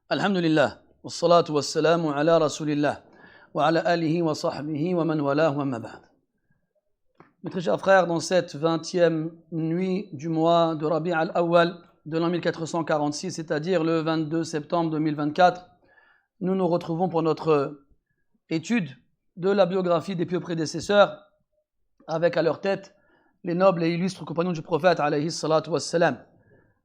Alhamdulillah, wassalatu wassalamu ala rasulillah, wa ala alihi wa sahbihi wa man walah wa ma ba'd. Mes très chers frères, dans cette 20e nuit du mois de Rabi' al-Awwal de l'an 1446, c'est-à-dire le 22 septembre 2024, nous nous retrouvons pour notre étude de la biographie des pieux prédécesseurs, avec à leur tête les nobles et illustres compagnons du prophète, alayhi salatu wassalam.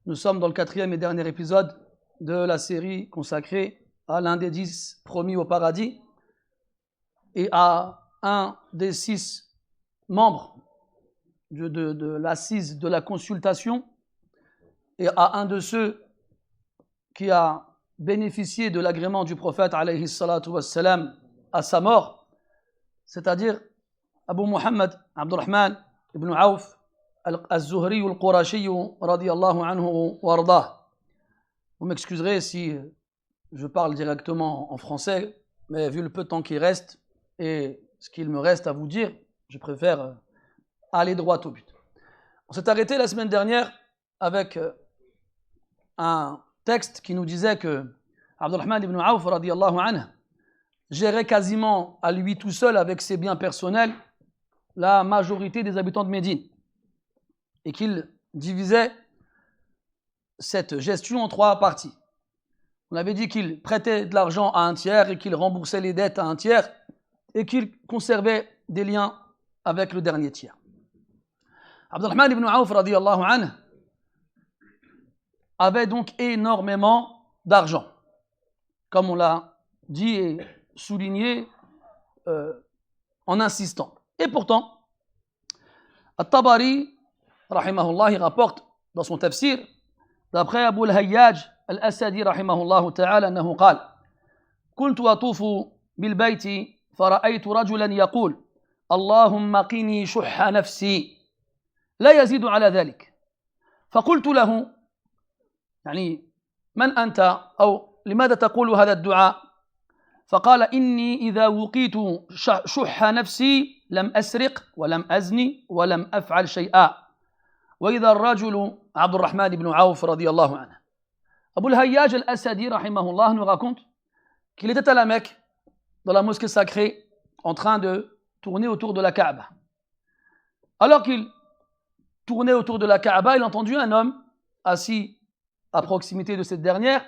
Nous sommes dans le 4e et dernier épisode de la série consacrée à l'un des 10 promis au paradis et à un des 6 membres de l'assise de la consultation et à un de ceux qui a bénéficié de l'agrément du prophète alayhi salatu wassalam à sa mort, c'est-à-dire Abu Muhammad Abdurrahman ibn Auf al-Zuhri al-Qurashi radiyallahu anhu wa ardah. Vous m'excuserez si je parle directement en français, mais vu le peu de temps qui reste et ce qu'il me reste à vous dire, je préfère aller droit au but. On s'est arrêté la semaine dernière avec un texte qui nous disait que Abdurrahman ibn Auf radiyallahu anhu gérait quasiment à lui tout seul avec ses biens personnels la majorité des habitants de Médine et qu'il divisait cette gestion en 3 parties. On avait dit qu'il prêtait de l'argent à un tiers et qu'il remboursait les dettes à un tiers et qu'il conservait des liens avec le dernier tiers. Abdurrahman ibn Auf radiyallahu anhu avait donc énormément d'argent, comme on l'a dit et souligné en insistant. Et pourtant, At-Tabari, rahimahullah, il rapporte dans son tafsir, d'après Abu al-Hayyaj al-Asadi rahimahullah ta'ala, أنه قال: كنت أطوف بالبيت فرأيت رجلا يقول: اللهم قني شح نفسي لا يزيد على ذلك، فقلت له: يعني من أنت أو لماذا تقول هذا الدعاء؟ فقال: إني إذا وقيت شح نفسي لم أسرق ولم أزني ولم أفعل شيئا. وإذا الرجل عبد الرحمن بن عوف رضي الله عنه. Abu al-Hayyaj al-Asadi rahimahullah nous raconte qu'il était à la Mecque, dans la mosquée sacrée, en train de tourner autour de la Kaaba. Alors qu'il tournait autour de la Kaaba, il a entendu un homme assis à proximité de cette dernière,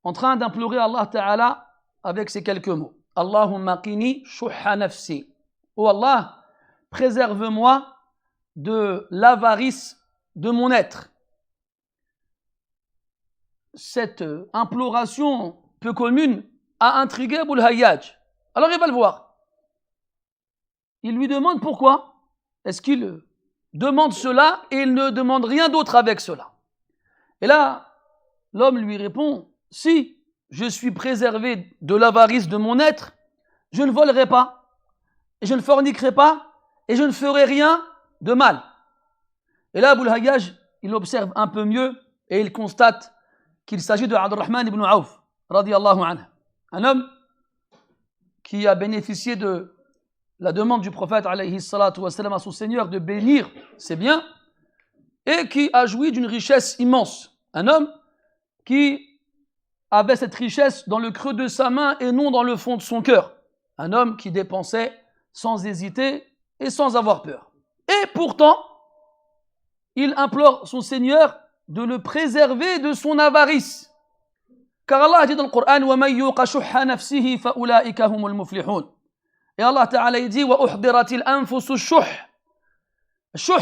en train d'implorer Allah Ta'ala avec ces quelques mots: Allahumma qini shuhha nafsi. Oh Allah, préserve-moi de l'avarice de mon être. Cette imploration peu commune a intrigué Abu al-Hayyaj. Alors il va le voir. Il lui demande pourquoi est-ce qu'il demande cela et il ne demande rien d'autre avec cela. Et là, l'homme lui répond: si je suis préservé de l'avarice de mon être, je ne volerai pas, et je ne forniquerai pas, et je ne ferai rien de mal. Et là, Abu al-Hayyaj, il observe un peu mieux et il constate qu'il s'agit de Abdurrahman ibn Auf, radiyallahu anhu, un homme qui a bénéficié de la demande du prophète alayhi salatu wassalam à son Seigneur de bénir ses biens et qui a joui d'une richesse immense. Un homme qui avait cette richesse dans le creux de sa main et non dans le fond de son cœur. Un homme qui dépensait sans hésiter et sans avoir peur. Et pourtant, il implore son Seigneur de le préserver de son avarice. Car Allah dit dans le Coran: وَمَنْ يُوقَ شُحَّ نَفْسِهِ فَأُولَٰئِكَ هُمُ الْمُفْلِحُونَ. Et Allah Ta'ala dit: وَأُحْضِرَتِ الْأَنفُسُ الشُّحَّ. Shuh,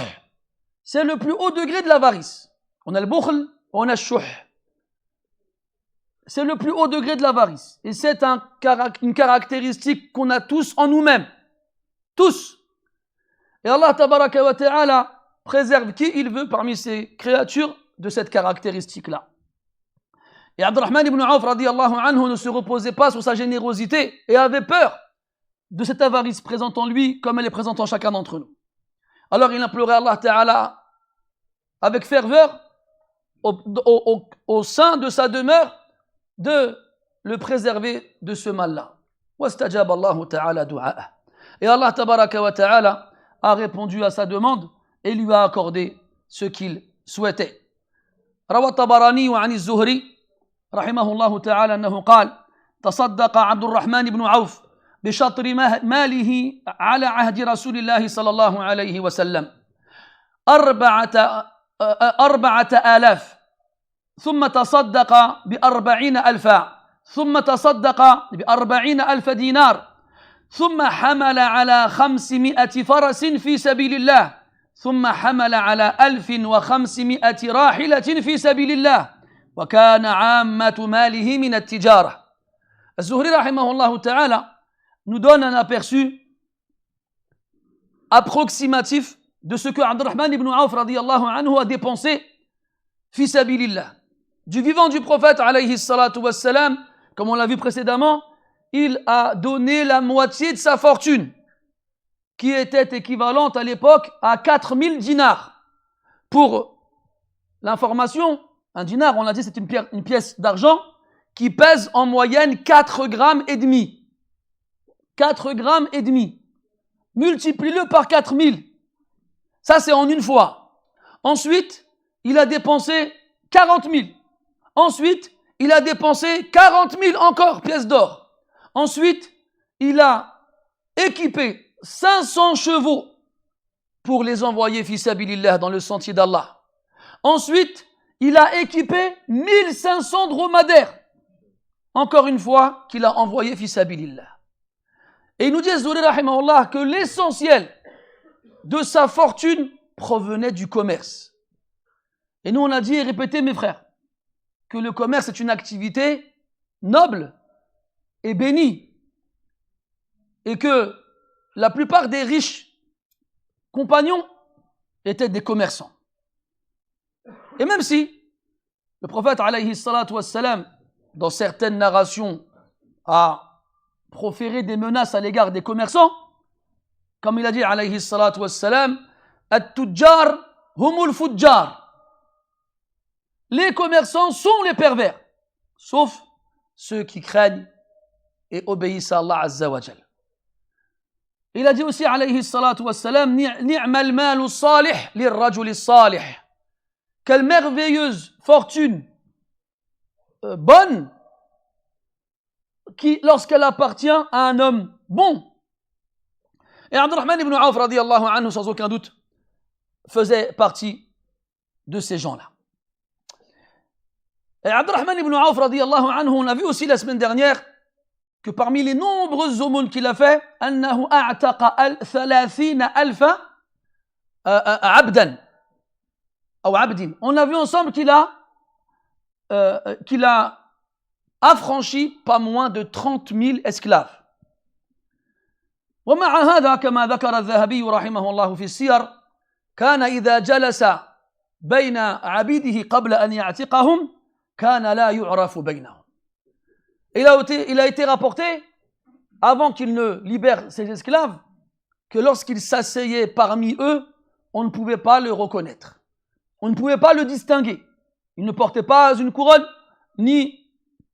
c'est le plus haut degré de l'avarice. On a le bukhl, on a le shuh. C'est le plus haut degré de l'avarice. Et c'est une caractéristique qu'on a tous en nous-mêmes. Tous. Et Allah Tabaraka wa Ta'ala préserve qui il veut parmi ses créatures de cette caractéristique-là. Et Abdurrahman ibn Auf radiyallahu anhu ne se reposait pas sur sa générosité et avait peur de cette avarice présente en lui comme elle est présente en chacun d'entre nous. Alors il implorait Allah Ta'ala avec ferveur au sein de sa demeure de le préserver de ce mal-là. وَاسْتَجَابَ اللَّهُ تَعَالَى دُعَاءَهُ. Et Allah Tabaraka wa Ta'ala a répondu à sa demande et lui a accordé ce qu'il souhaitait. روى الطبراني عن الزهري رحمه الله تعالى أنه قال تصدق عبد الرحمن بن عوف بشطر ماله على عهد رسول الله صلى الله عليه وسلم 4,000 ثم تصدق ب40,000 ثم تصدق ب40,000 دينار ثم حمل على 500 فرس في سبيل الله ثم حمل على 1,500 راحلة في سبيل الله وكان عامة ماله من التجارة. الزهري رحمه الله تعالى nous donne un aperçu approximatif de ce que Abdurrahman ibn Auf radiyallahu anhu a dépensé fi sabilillah. Du vivant du prophète alayhi salatu wassalam, comme on l'a vu précédemment, il a donné la moitié de sa fortune, qui était équivalente à l'époque à 4,000 dinars. Pour l'information, un dinar, on l'a dit, c'est une pièce d'argent qui pèse en moyenne 4,5 grammes. 4,5 grammes. Multiplie-le par 4,000. Ça, c'est en une fois. Ensuite, il a dépensé 40,000. Ensuite, il a dépensé 40,000 encore, pièces d'or. Ensuite, il a équipé 500 chevaux pour les envoyer fi sabilillah dans le sentier d'Allah. Ensuite, il a équipé 1,500 dromadaires. Encore une fois, qu'il a envoyé fi sabilillah. Et il nous dit, Zuhri rahimahullah, que l'essentiel de sa fortune provenait du commerce. Et nous, on a dit et répété, mes frères, que le commerce est une activité noble et bénie. Et que la plupart des riches compagnons étaient des commerçants. Et même si le prophète, alayhi salatu wassalam, dans certaines narrations, a proféré des menaces à l'égard des commerçants, comme il a dit, alayhi salatu wassalam, at-tujjar humul fujjar. Les commerçants sont les pervers, sauf ceux qui craignent et obéissent à Allah azza wa jal. Il a dit aussi, alayhi salatu wassalam, ni'mal malu salih lirrajuli salih. Quelle merveilleuse fortune bonne qui, lorsqu'elle appartient à un homme bon. Et Abdurrahman ibn Auf, radiyallahu anhu, sans aucun doute, faisait partie de ces gens-là. Et Abdurrahman ibn Auf, radiyallahu anhu, on a vu aussi la semaine dernière que parmi les nombreuses aumônes qu'il a fait, annahu a'taqa 30,000 abdan ou abdin. On a vu ensemble qu'il a affranchi pas moins de 30,000 esclaves. ومع هذا كما ذكر الذهبي رحمه الله في السير كان إذا جلس بين عبيده قبل أن يعتقهم كان لا يعرف بينهم. Il a été rapporté, avant qu'il ne libère ses esclaves, que lorsqu'il s'asseyait parmi eux, on ne pouvait pas le reconnaître. On ne pouvait pas le distinguer. Il ne portait pas une couronne, ni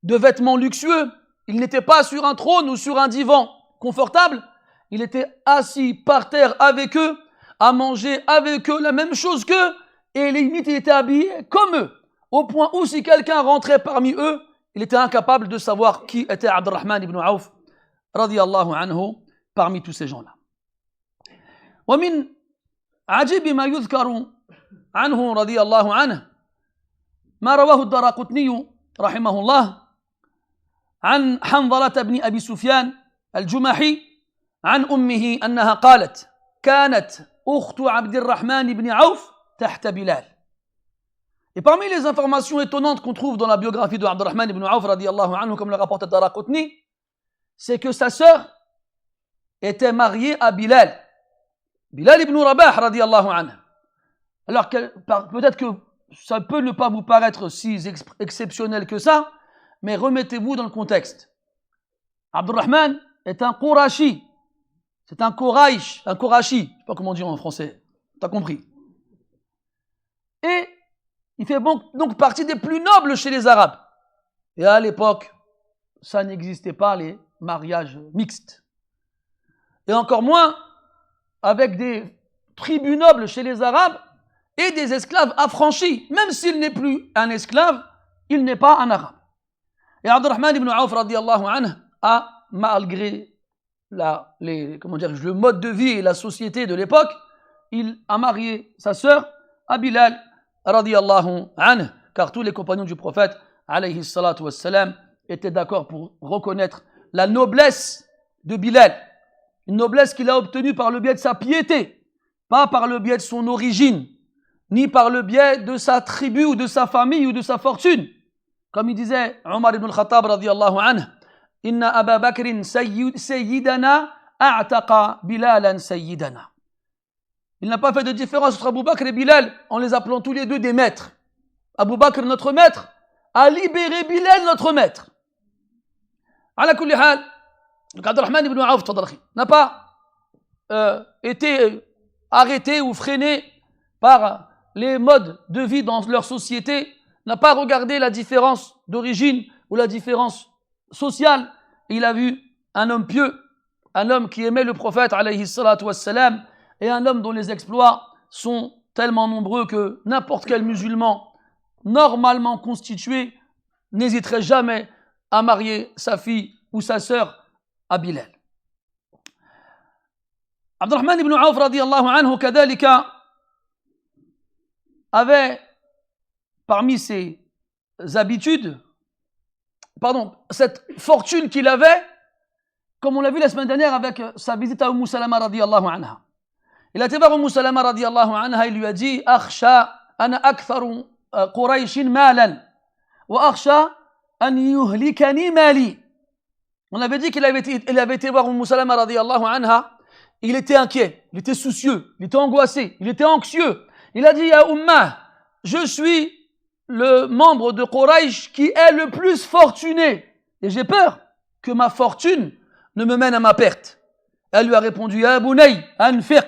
de vêtements luxueux. Il n'était pas sur un trône ou sur un divan confortable. Il était assis par terre avec eux, à manger avec eux la même chose qu'eux, et limite il était habillé comme eux, au point où si quelqu'un rentrait parmi eux, il était incapable de savoir qui était Abdurrahman ibn Auf, radiyallahu anhu, parmi tous ces gens-là. ومن عجيب ما يذكر عنه رضي الله عنه ما رواه الدراقطني رحمه الله عن حنظلة بن أبي سفيان الجمحي عن أمه أنها قالت كانت أخت عبد الرحمن بن عوف تحت بلال. Et parmi les informations étonnantes qu'on trouve dans la biographie de Abdurrahman ibn Auf radiyallahu anhu, comme le rapporte Daraqutni, c'est que sa sœur était mariée à Bilal ibn Rabah radiyallahu anhu. Alors peut-être que ça peut ne pas vous paraître si exceptionnel que ça, mais remettez-vous dans le contexte. Abdurrahman est un Qurashi. C'est un Quraish, un Qurashi, je ne sais pas comment dire en français, t'as compris. Et il fait donc partie des plus nobles chez les Arabes. Et à l'époque, ça n'existait pas, les mariages mixtes. Et encore moins avec des tribus nobles chez les Arabes et des esclaves affranchis. Même s'il n'est plus un esclave, il n'est pas un Arabe. Et Abdurrahman ibn Auf radiallahu anhu a, malgré le mode de vie et la société de l'époque, il a marié sa sœur à Bilal radiallahu anhu, car tous les compagnons du prophète alayhi salatu wassalam étaient d'accord pour reconnaître la noblesse de Bilal, une noblesse qu'il a obtenue par le biais de sa piété, pas par le biais de son origine, ni par le biais de sa tribu ou de sa famille ou de sa fortune. Comme il disait Omar ibn al-Khattab radiallahu anhu, Inna Aba Bakrin sayyidana a'taqa Bilalan sayyidana. Il n'a pas fait de différence entre Abu Bakr et Bilal en les appelant tous les deux des maîtres. Abu Bakr, notre maître, a libéré Bilal, notre maître. Ala kulli hal, Abdurrahman ibn Auf n'a pas été arrêté ou freiné par les modes de vie dans leur société, n'a pas regardé la différence d'origine ou la différence sociale. Il a vu un homme pieux, un homme qui aimait le prophète alayhi salatu wassalam, et un homme dont les exploits sont tellement nombreux que n'importe quel musulman normalement constitué n'hésiterait jamais à marier sa fille ou sa sœur à Bilal. Abdurrahman ibn Auf radiallahu anhu kadhalika avait parmi ses habitudes, cette fortune qu'il avait, comme on l'a vu la semaine dernière avec sa visite à Salama radiallahu anha. Il a été voir Salama radiallahu anha, il lui a dit Akhsha ana aktharu Qurayshin malan wa akhsha an yuhlikani mali. On avait dit qu'il avait été voir Salama radiallahu anha, il était inquiet, il était soucieux, il était angoissé, il était anxieux. Il a dit ya Ummah, je suis le membre de Quraysh qui est le plus fortuné et j'ai peur que ma fortune ne me mène à ma perte. Elle lui a répondu ya Bunay anfiq.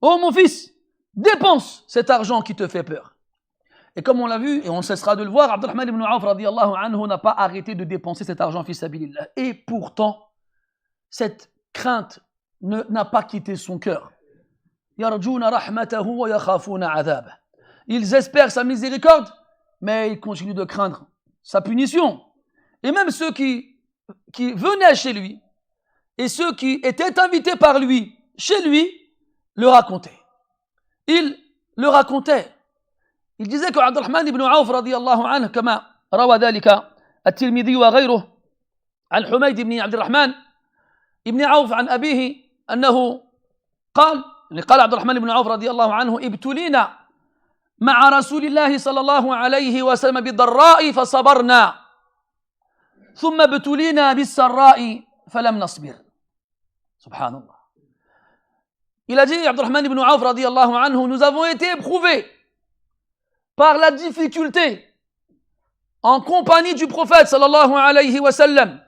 Oh mon fils, dépense cet argent qui te fait peur. Et comme on l'a vu, et on cessera de le voir, Abdurrahman ibn Auf radiallahu anhu n'a pas arrêté de dépenser cet argent fi sabilillah. Et pourtant, cette crainte n'a pas quitté son cœur. Yarjuna rahmatahu wa yakhafuna adhabah. Ils espèrent sa miséricorde, mais ils continuent de craindre sa punition. Et même ceux qui venaient chez lui, et ceux qui étaient invités par lui chez lui, le racontait. Il le racontait. Il disait que Abdurrahman ibn Auf radiyallahu anhu, كما روى ذلك الترمذي وغيره عن حميد بن عبد الرحمن ابن عوف عن أبيه أنه قال عبد الرحمن بن عوف رضي الله عنه ابتلينا مع رسول الله صلى الله عليه وسلم بالضراء فصبرنا ثم ابتلينا بالسراء فلم نصبر. سبحان الله. Il a dit, Abdurrahman ibn Auf radiallahu anhu, nous avons été éprouvés par la difficulté en compagnie du prophète sallallahu alayhi wa sallam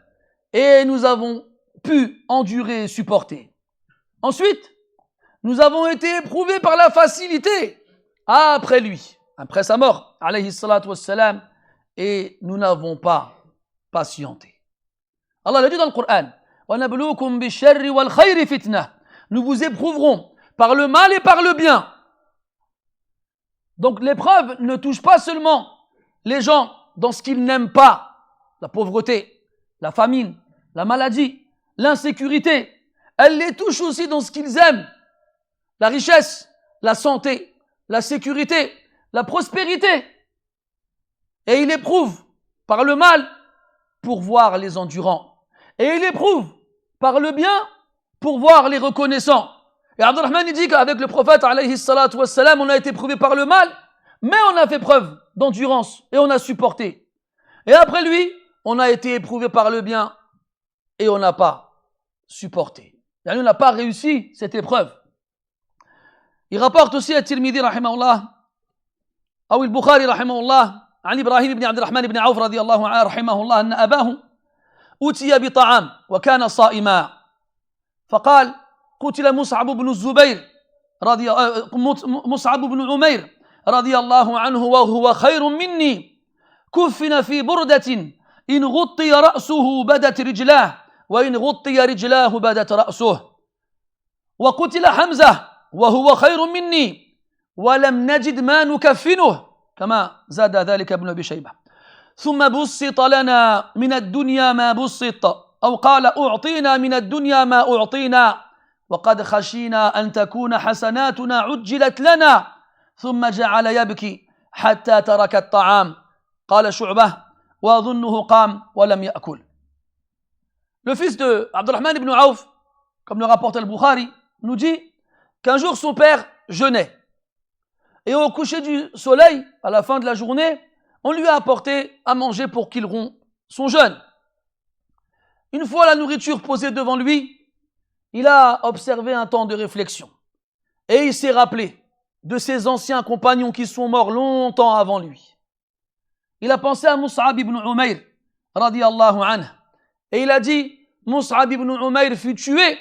et nous avons pu endurer et supporter. Ensuite, nous avons été éprouvés par la facilité après lui, après sa mort alayhi salatu wassalam, et nous n'avons pas patienté. Allah l'a dit dans le Coran, وَنَبْلُوكُمْ بِالشَّرِّ وَالْخَيْرِ فِتْنَةً. Nous vous éprouverons par le mal et par le bien. Donc l'épreuve ne touche pas seulement les gens dans ce qu'ils n'aiment pas, la pauvreté, la famine, la maladie, l'insécurité. Elle les touche aussi dans ce qu'ils aiment, la richesse, la santé, la sécurité, la prospérité. Et il éprouve par le mal pour voir les endurants. Et il éprouve par le bien pour voir les reconnaissants. Et Abdurrahman dit qu'avec le prophète alayhi salatu wassalam, on a été éprouvé par le mal, mais on a fait preuve d'endurance et on a supporté. Et après lui, on a été éprouvé par le bien et on n'a pas supporté. Et on n'a pas réussi cette épreuve. Il rapporte aussi à Tirmidhi rahimahullah, ou al-Bukhari rahimahullah, عن إبراهيم بن عبد الرحمن بن عوف رضي الله عنه رحمه الله أن أباه أتي بطعام وكان صائما فقال قتل مصعب بن الزبير مصعب بن عمير رضي الله عنه وهو خير مني كفن في بردة إن غطي رأسه بدت رجلاه وإن غطي رجلاه بدت رأسه وقتل حمزة وهو خير مني ولم نجد ما نكفنه كما زاد ذلك ابن أبي شيبة. ثم بسط لنا من الدنيا ما بسط أو قال أعطينا من الدنيا ما أعطينا وقد خشينا أن تكون حسناتنا عجلت لنا ثم جعل يبكي حتى ترك الطعام قال شعبة وأظنه قام ولم يأكل. Le fils de Abdurrahman ibn Auf, comme le rapporte al-Bukhari, nous dit qu'un jour son père jeûnait. Et au coucher du soleil, à la fin de la journée, on lui a apporté à manger pour qu'il rompt son jeûne. Une fois la nourriture posée devant lui, il a observé un temps de réflexion. Et il s'est rappelé de ses anciens compagnons qui sont morts longtemps avant lui. Il a pensé à Mus'ab ibn Umayr, radiyallahu anhu. Et il a dit, Mus'ab ibn Umayr fut tué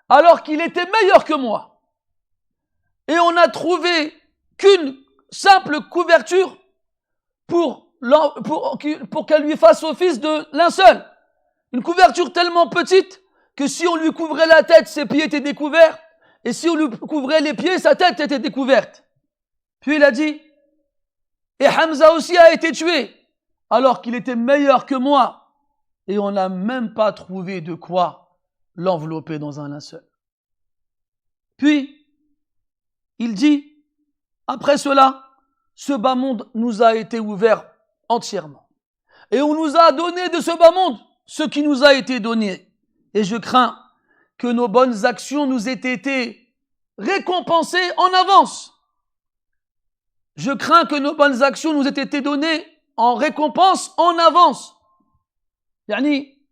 alors qu'il était meilleur que moi. Et on n'a trouvé qu'une simple couverture pour qu'elle lui fasse office de linceul. Une couverture tellement petite que si on lui couvrait la tête, ses pieds étaient découverts. Et si on lui couvrait les pieds, sa tête était découverte. Puis il a dit, et Hamza aussi a été tué alors qu'il était meilleur que moi. Et on n'a même pas trouvé de quoi l'envelopper dans un linceul. Puis, il dit, après cela, ce bas monde nous a été ouvert entièrement. Et on nous a donné de ce bas monde ce qui nous a été donné. Et je crains que nos bonnes actions nous aient été récompensées en avance. Je crains que nos bonnes actions nous aient été données en récompense en avance.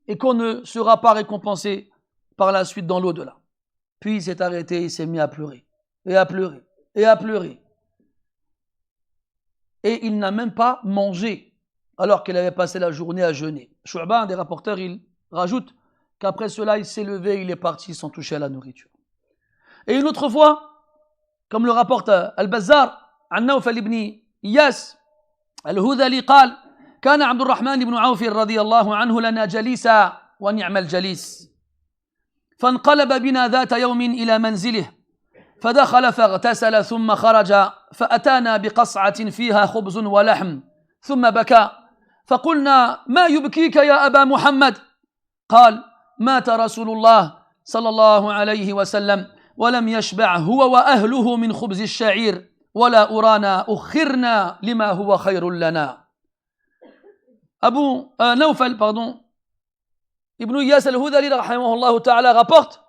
Et qu'on ne sera pas récompensé par la suite dans l'au-delà. Puis il s'est arrêté, il s'est mis à pleurer, et à pleurer, et à pleurer. Et il n'a même pas mangé, alors qu'il avait passé la journée à jeûner. Shu'ba, un des rapporteurs, il rajoute qu'après cela, il s'est levé, il est parti sans toucher à la nourriture. Et une autre fois, comme le rapporte Al-Bazzar, عن نوفل بن إياس الهذلي قال كان عبد الرحمن بن عوف رضي الله عنه لنا جليسا ونعم الجليس فانقلب بنا ذات يوم إلى منزله فدخل فاغتسل ثم خرج فأتانا بقصعة فيها خبز ولحم ثم بكى فقلنا ما يبكيك يا أبا محمد قال مات رسول الله صلى الله عليه وسلم ولم يشبع هو وأهله من خبز الشعير ولا أرانا أخرنا لما هو خير لنا. Nawfal, Ibn Iyas al-Hudali, rahimahullah ta'ala, rapporte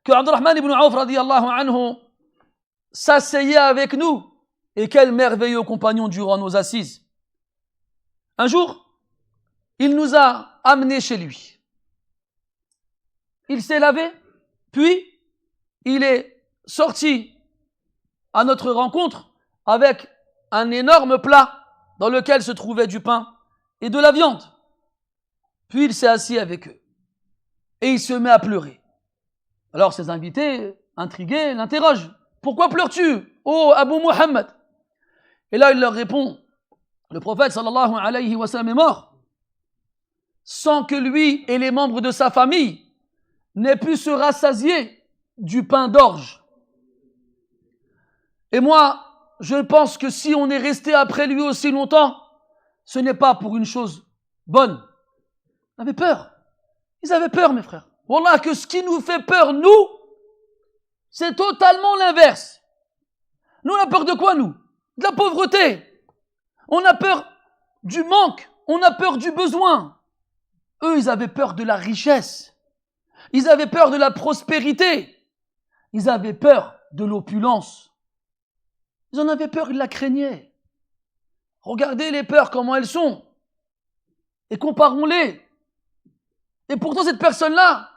que Abdurrahman ibn Auf, radiyallahu anhu, s'asseyait avec nous. Et quel merveilleux compagnon durant nos assises. Un jour, il nous a amenés chez lui. Il s'est lavé, puis il est sorti à notre rencontre avec un énorme plat dans lequel se trouvait du pain et de la viande. Puis il s'est assis avec eux. Et il se met à pleurer. Alors ses invités, intrigués, l'interrogent. Pourquoi pleures-tu, ô Abu Muhammad? Et là il leur répond, le prophète sallallahu alayhi wa sallam est mort, sans que lui et les membres de sa famille n'aient pu se rassasier du pain d'orge. Et moi, je pense que si on est resté après lui aussi longtemps, ce n'est pas pour une chose bonne. Ils avaient peur. Ils avaient peur, mes frères. Wallah, que ce qui nous fait peur, nous, c'est totalement l'inverse. Nous, on a peur de quoi, nous? De la pauvreté. On a peur du manque. On a peur du besoin. Eux, ils avaient peur de la richesse. Ils avaient peur de la prospérité. Ils avaient peur de l'opulence. Ils en avaient peur, ils la craignaient. Regardez les peurs, comment elles sont. Et comparons-les. Et pourtant, cette personne-là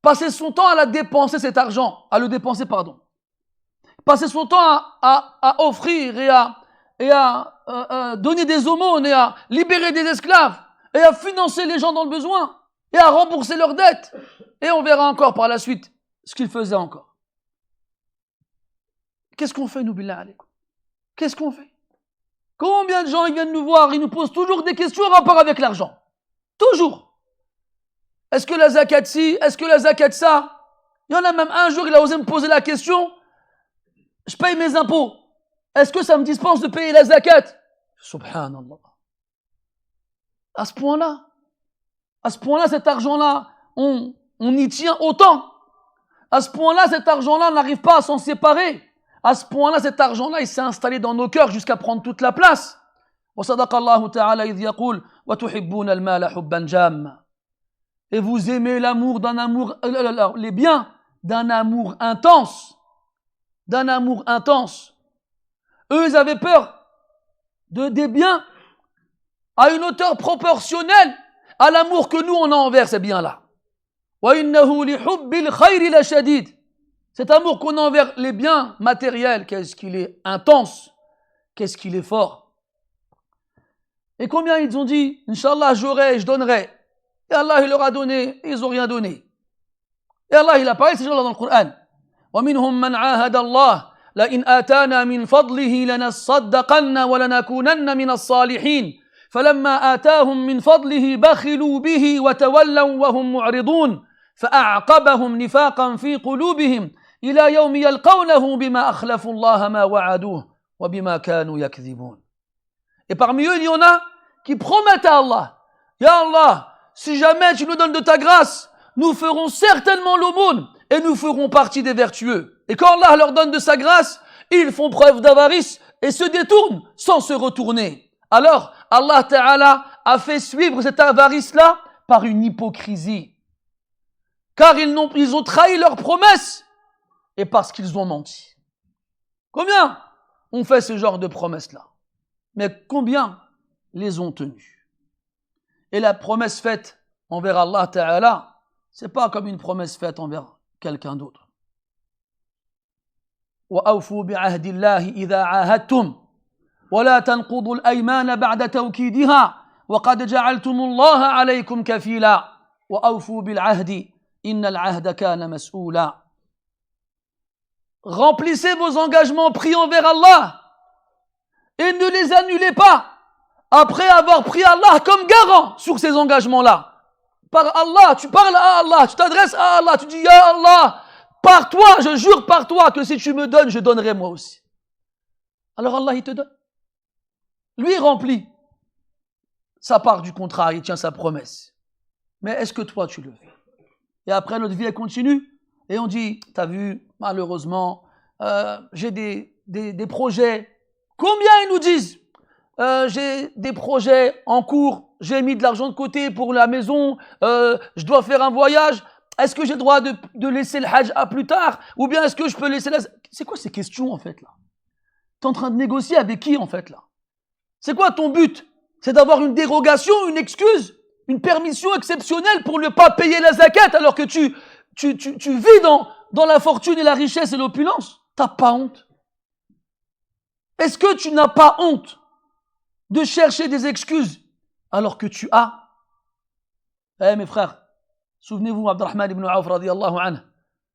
passait son temps à la dépenser, cet argent, à le dépenser, pardon. Passait son temps à offrir et à donner des aumônes et à libérer des esclaves et à financer les gens dans le besoin et à rembourser leurs dettes. Et on verra encore par la suite ce qu'il faisait encore. Qu'est-ce qu'on fait, nous, billah alaykoum? Qu'est-ce qu'on fait? Combien de gens ils viennent nous voir, ils nous posent toujours des questions en rapport avec l'argent. Toujours. Est-ce que la zakat ci? Est-ce que la zakat ça? Il y en a même un jour, il a osé me poser la question. Je paye mes impôts. Est-ce que ça me dispense de payer la zakat? Subhanallah. À ce point-là. À ce point-là, cet argent-là, on y tient autant. À ce point-là, cet argent-là, on n'arrive pas à s'en séparer. À ce point-là, cet argent-là, il s'est installé dans nos cœurs jusqu'à prendre toute la place. وصدق الله تعالى إذ يقول وتحبون المال حبا جاما. Et vous aimez l'amour d'un amour, les biens d'un amour intense. D'un amour intense. Eux, ils avaient peur des biens à une hauteur proportionnelle à l'amour que nous, on a envers ces biens-là. وَإِنَّهُ لِحُبِّ الْخَيْرِ لَشَدِيدٌ. Cet amour qu'on a envers les biens matériels, qu'est-ce qu'il est intense, qu'est-ce qu'il est fort. Et combien ils ont dit, Inch'Allah, j'aurai, je donnerai. Et Allah, il leur a donné, et ils n'ont rien donné. Et Allah, il a parlé, ces gens-là dans le Coran. وَمِنْهُمْ مَنْ عَاهَدَ اللَّهِ لَإِنْ آتَانَا مِنْ فَضْلِهِ لَنَصَّدَّقَنَّ وَلَنَكُونَنَّ مِنَ الصَّالِحِينَ فَلَمَّا آتَاهُمْ مِنْ فَضْلِهِ بَخِلُوا بِهِ وَتَوَلَّوْا وَهُمْ مُعْرِضُونَ فأعقبهم نفاقا في قلوبهم إلى يوم يلقونه بما أخلفوا الله ما وعدوه وبما كانوا يكذبون. Et parmi eux, il y en a qui promettent à Allah, Ya Allah, si jamais tu nous donnes de ta grâce, nous ferons certainement l'aumône et nous ferons partie des vertueux. Et quand Allah leur donne de sa grâce, ils font preuve d'avarice et se détournent sans se retourner. Alors, Allah Ta'ala a fait suivre cette avarice-là par une hypocrisie. Car ils ont trahi leurs promesses et parce qu'ils ont menti. Combien ont fait ce genre de promesses-là? Mais combien les ont tenues? Et la promesse faite envers Allah Ta'ala, c'est pas comme une promesse faite envers quelqu'un d'autre. وَأَوْفُوا بِعَهْدِ اللَّهِ إِذَا عَاهَدتُّمْ وَلَا تَنْقُضُوا الْأَيْمَانَ بَعْدَ تَوْكِيدِهَا وَقَدْ جَعَلْتُمُ اللَّهَ عَلَيْكُمْ كَفِيلًا وَأَوْفُوا بِالْعَهْدِ إِنَّ الْعَهْدَ كَانَ مَسْئُولًا. Remplissez vos engagements pris envers Allah et ne les annulez pas après avoir pris Allah comme garant sur ces engagements-là. Par Allah, tu parles à Allah, tu t'adresses à Allah, tu dis Ya Allah, par toi, je jure par toi que si tu me donnes, je donnerai moi aussi. Alors Allah, il te donne. Lui, il remplit sa part du contrat, il tient sa promesse. Mais est-ce que toi, tu le fais? Et après, notre vie, elle continue. Et on dit, t'as vu, malheureusement, j'ai des projets. Combien ils nous disent j'ai des projets en cours, j'ai mis de l'argent de côté pour la maison, je dois faire un voyage. Est-ce que j'ai le droit de laisser le hajj à plus tard? Ou bien est-ce que je peux laisser la... C'est quoi ces questions, en fait, là? T'es en train de négocier avec qui, en fait, là? C'est quoi ton but? C'est d'avoir une dérogation, une excuse, une permission exceptionnelle pour ne pas payer la zakat alors que tu vis dans la fortune et la richesse et l'opulence? T'as pas honte? Est-ce que tu n'as pas honte de chercher des excuses alors que tu as? Eh mes frères, souvenez-vous Abdurrahman ibn Auf radiyallahu anhu,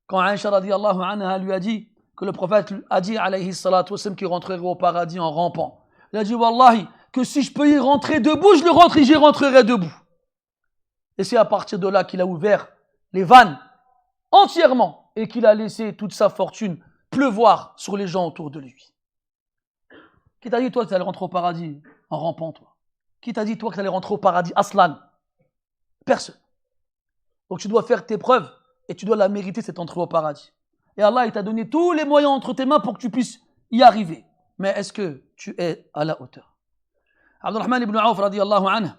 quand Aïcha radiyallahu anha lui a dit que le prophète a dit alayhi salatu wassalam qu'il rentrerait au paradis en rampant. Il a dit wallahi que si je peux y rentrer debout, j'y rentrerai debout. Et c'est à partir de là qu'il a ouvert les vannes entièrement et qu'il a laissé toute sa fortune pleuvoir sur les gens autour de lui. Qui t'a dit toi que tu allais rentrer au paradis en rampant, toi? Qui t'a dit toi que tu allais rentrer au paradis aslan? Personne. Donc tu dois faire tes preuves et tu dois la mériter, cette entrée au paradis. Et Allah, il t'a donné tous les moyens entre tes mains pour que tu puisses y arriver. Mais est-ce que tu es à la hauteur? Abdurrahman ibn Auf radiyallahu anhu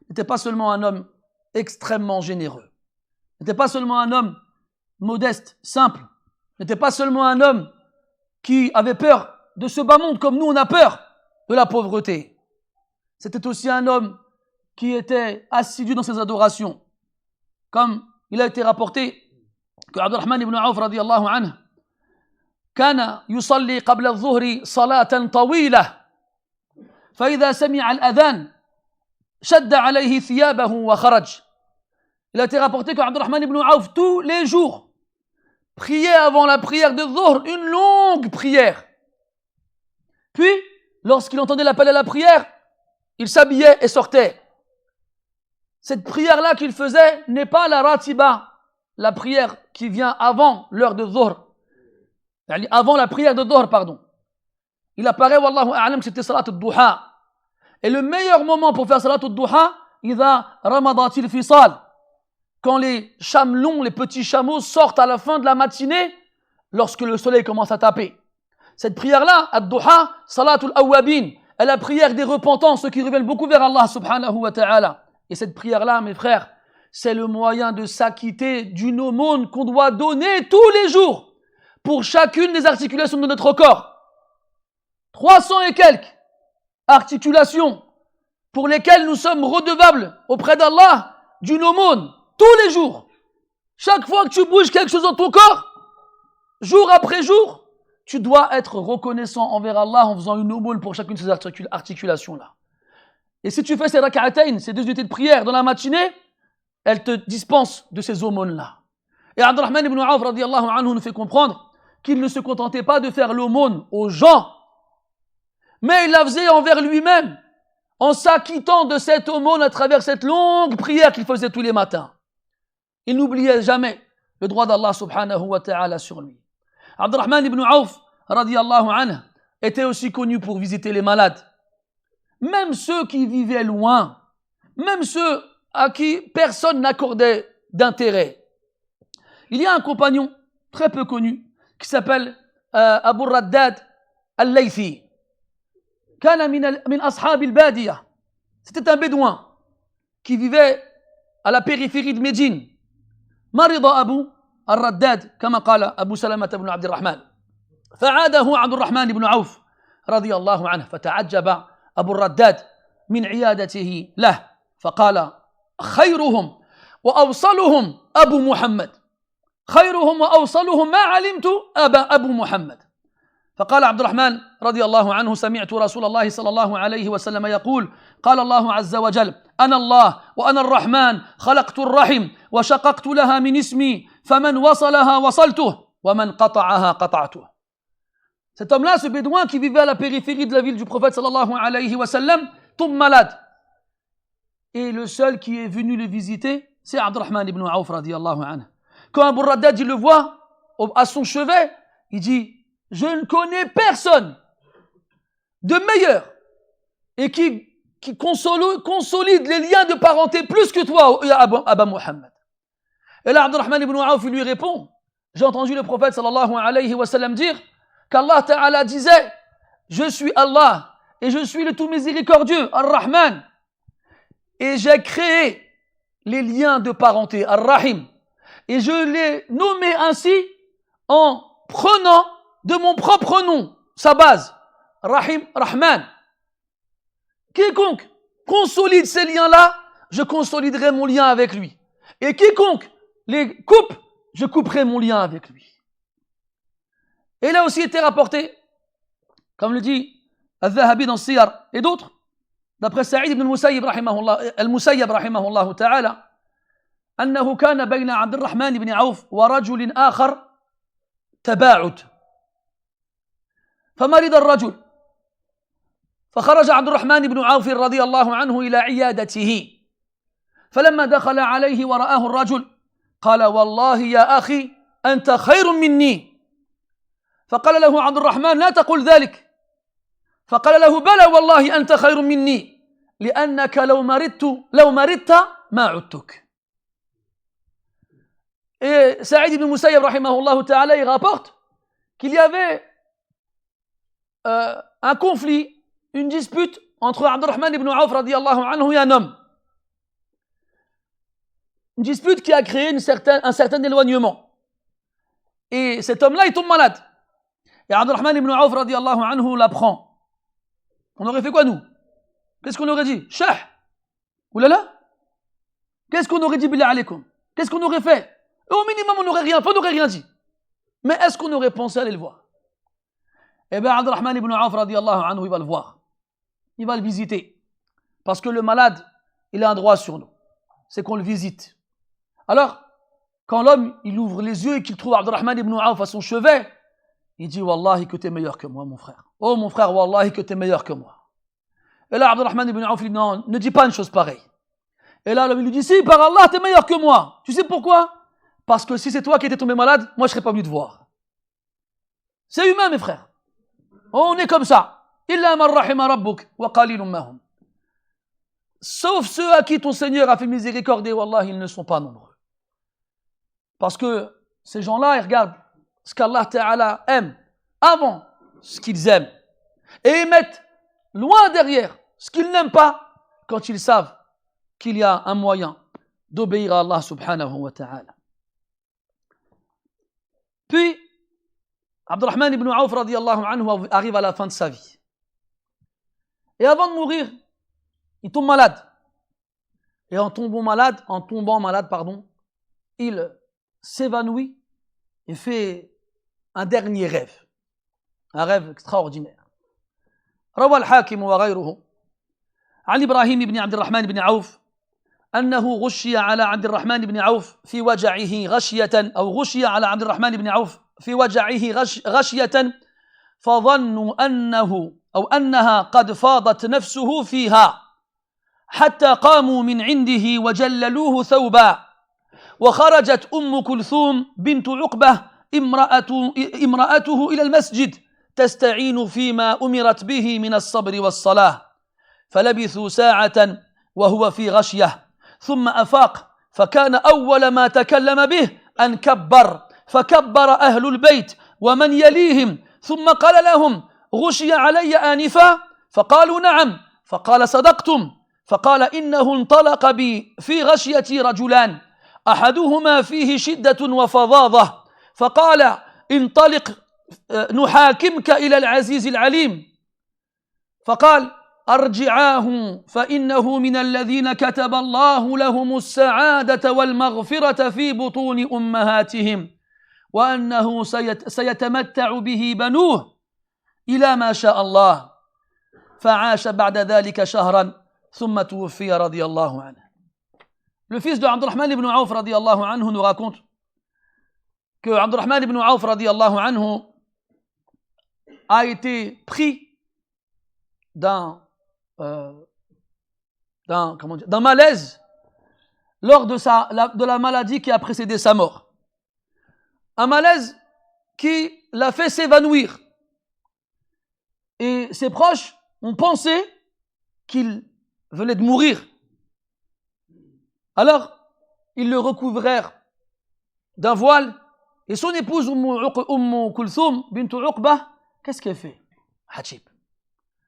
n'était pas seulement un homme extrêmement généreux, n'était pas seulement un homme modeste, simple, n'était pas seulement un homme qui avait peur de ce bas monde comme nous on a peur de la pauvreté. C'était aussi un homme qui était assidu dans ses adorations. Comme il a été rapporté que Abdurrahman ibn Auf radiyallahu anhu كان يصلي قبل الظهر صلاة طويلة فإذا سمع الأذان شد عليه ثيابه وخرج. Il a été rapporté que Abdurrahman ibn Auf tous les jours priait avant la prière de Dhuhr une longue prière. Puis, lorsqu'il entendait l'appel à la prière, il s'habillait et sortait. Cette prière-là qu'il faisait n'est pas la ratiba, la prière qui vient avant l'heure de Dhuhr. Avant la prière de Dhuhr, pardon. Il apparaît, wallahu a'lam, que c'était salat al-duha. Et le meilleur moment pour faire salat al-duha, إذا رمضت الفصال. Quand les chamelons, les petits chameaux sortent à la fin de la matinée, lorsque le soleil commence à taper. Cette prière-là, ad-duha, salatul awwabin, est la prière des repentants, ceux qui reviennent beaucoup vers Allah subhanahu wa ta'ala. Et cette prière-là, mes frères, c'est le moyen de s'acquitter d'une aumône qu'on doit donner tous les jours pour chacune des articulations de notre corps. 300 et quelques articulations pour lesquelles nous sommes redevables auprès d'Allah d'une aumône tous les jours. Chaque fois que tu bouges quelque chose dans ton corps, jour après jour, tu dois être reconnaissant envers Allah en faisant une aumône pour chacune de ces articulations-là. Et si tu fais ces rak'atayn, ces 2 unités de prière dans la matinée, elle te dispense de ces aumônes-là. Et Abdurrahman ibn Awf radiyallahu anhu nous fait comprendre qu'il ne se contentait pas de faire l'aumône aux gens, mais il la faisait envers lui-même, en s'acquittant de cette aumône à travers cette longue prière qu'il faisait tous les matins. Il n'oubliait jamais le droit d'Allah subhanahu wa ta'ala sur lui. Abdurrahman ibn Awf radiyallahu anhu était aussi connu pour visiter les malades. Même ceux qui vivaient loin, même ceux à qui personne n'accordait d'intérêt. Il y a un compagnon très peu connu qui s'appelle Abu Raddad al-Laythi. Kana min ashab al-Badiya. C'était un bédouin qui vivait à la périphérie de Médine. مرض أبو الرداد كما قال أبو سلمة بن عبد الرحمن فعاده عبد الرحمن بن عوف رضي الله عنه فتعجب أبو الرداد من عيادته له فقال خيرهم وأوصلهم أبو محمد خيرهم وأوصلهم ما علمت أبو محمد فقال عبد الرحمن رضي الله عنه سمعت رسول الله صلى الله عليه وسلم يقول قال الله عز وجل أنا الله وأنا الرحمن خلقت الرحم وشققت لها من اسمي فمن وصلها وصلته ومن قطعها قطعته. Cet homme-là, ce bédouin qui vivait à la périphérie de la ville du prophète sallallahu alayhi wa sallam, tombe malade. Et le seul qui est venu le visiter, c'est Abdurrahman ibn Awf radiyallahu anhu. Quand Abu Raddad il le voit à son chevet, il dit je ne connais personne de meilleur et qui consolide les liens de parenté plus que toi, Aba Muhammad. Et là, Abdurrahman ibn Awf lui répond, j'ai entendu le prophète sallallahu alayhi wa sallam dire qu'Allah Ta'ala disait, je suis Allah et je suis le tout miséricordieux, Ar-Rahman, et j'ai créé les liens de parenté, Ar-Rahim, et je l'ai nommé ainsi en prenant de mon propre nom, sa base, Rahim, Rahman. Quiconque consolide ces liens-là, je consoliderai mon lien avec lui. Et quiconque les coupe, je couperai mon lien avec lui. Et il a aussi été rapporté, comme le dit Al-Zahabi dans Siyar et d'autres, d'après Saïd ibn al-Musayyab rahimahullah ta'ala, أنه كان بين عبد الرحمن بن عوف ورجل آخر تباعد فمرض الرجل فخرج عبد الرحمن بن عوف رضي الله عنه إلى عيادته فلما دخل عليه ورآه الرجل قال والله يا أخي أنت خير مني فقال له عبد الرحمن لا تقل ذلك فقال له بلى والله أنت خير مني لأنك لو مرضت ما عدتك. Et Saïd ibn Musayyab rahimahullah ta'ala il rapporte qu'il y avait un conflit, une dispute entre Abdurrahman ibn Awf radiyallahu anhu et un homme. Une dispute qui a créé un certain éloignement. Et cet homme-là, il tombe malade. Et Abdurrahman ibn Awf radiyallahu anhu l'apprend. On aurait fait quoi nous? Qu'est-ce qu'on aurait dit? Shah! Oulala! Qu'est-ce qu'on aurait dit billah alaykoum? Qu'est-ce qu'on aurait fait? Et au minimum, on n'aurait rien dit. Mais est-ce qu'on aurait pensé aller le voir? Eh bien, Abdurrahman ibn Awf radiyallahu anhu, il va le voir. Il va le visiter. Parce que le malade, il a un droit sur nous. C'est qu'on le visite. Alors, quand l'homme, il ouvre les yeux et qu'il trouve Abdurrahman ibn Awf à son chevet, il dit, Wallahi que t'es meilleur que moi, mon frère. Oh, mon frère, Wallahi que t'es meilleur que moi. Et là, Abdurrahman ibn Awf, il dit, non, ne dis pas une chose pareille. Et là, l'homme, il lui dit, si, par Allah, t'es meilleur que moi. Tu sais pourquoi? Parce que si c'est toi qui étais tombé malade, moi, je serais pas venu te voir. C'est humain, mes frères. On est comme ça. Illa man rahima rabbuk wa qalilun mahum. sauf ceux à qui ton Seigneur a fait miséricorde, et wallah, ils ne sont pas nombreux. Parce que ces gens-là, ils regardent ce qu'Allah Ta'ala aime avant ce qu'ils aiment. Et ils mettent loin derrière ce qu'ils n'aiment pas quand ils savent qu'il y a un moyen d'obéir à Allah Subhanahu wa Ta'ala. Puis, Abdurrahman ibn Auf radiallahu anhu arrive à la fin de sa vie. Et avant de mourir, il tombe malade. Et en tombant malade, il s'évanouit et fait un dernier rêve. Un rêve extraordinaire. روى الحاكم وغيره عن إبراهيم بن عبد الرحمن بن عوف أنه غشي على عبد الرحمن بن عوف في وجعه غشية أو غشي على عبد الرحمن بن عوف في وجعه غشية فظنوا أنه أو أنها قد فاضت نفسه فيها حتى قاموا من عنده وجللوه ثوبا وخرجت أم كلثوم بنت عقبة امرأته إلى المسجد تستعين فيما أمرت به من الصبر والصلاة فلبثوا ساعة وهو في غشية ثم أفاق فكان أول ما تكلم به أن كبر فكبر أهل البيت ومن يليهم ثم قال لهم غشي علي آنفا فقالوا نعم فقال صدقتم فقال إنه انطلق بي في غشيتي رجلان أحدهما فيه شدة وفظاظة فقال انطلق نحاكمك إلى العزيز العليم فقال أرجعاه فإنه من الذين كتب الله لهم السعادة والمغفرة في بطون أمهاتهم وأنه سيتمتع به بنوه إلى ما شاء الله فعاش بعد ذلك شهرا ثم توفي رضي الله عنه. Le fils de Abdurrahman ibn Auf radiallahu anhu nous raconte que Abdurrahman ibn Auf radiallahu anhu a été pris d'un malaise lors de la maladie qui a précédé sa mort. Un malaise qui l'a fait s'évanouir. Et ses proches ont pensé qu'il venait de mourir. Alors, ils le recouvrèrent d'un voile et son épouse Umm Kulthum bint Uqbah, qu'est-ce qu'elle fait? Hajib.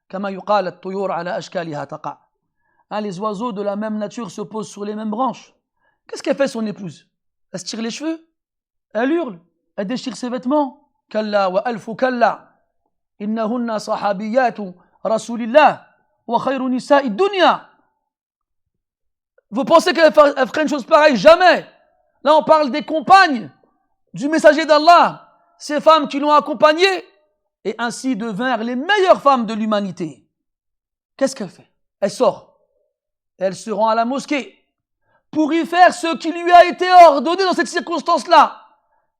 Kama yuqal at-tuyur ala ashkaliha taqa. Les oiseaux de la même nature se posent sur les mêmes branches. Qu'est-ce qu'elle fait son épouse? Elle se tire les cheveux, elle hurle, elle déchire ses vêtements. Kalla wa alfu kalla. Innahunna sahabiyatu rasulillah wa khayru nisa'i dunya. Vous pensez qu'elle ferait une chose pareille? Jamais. Là, on parle des compagnes du messager d'Allah, ces femmes qui l'ont accompagné et ainsi devinrent les meilleures femmes de l'humanité. Qu'est-ce qu'elle fait? Elle sort. Elle se rend à la mosquée pour y faire ce qui lui a été ordonné dans cette circonstance-là.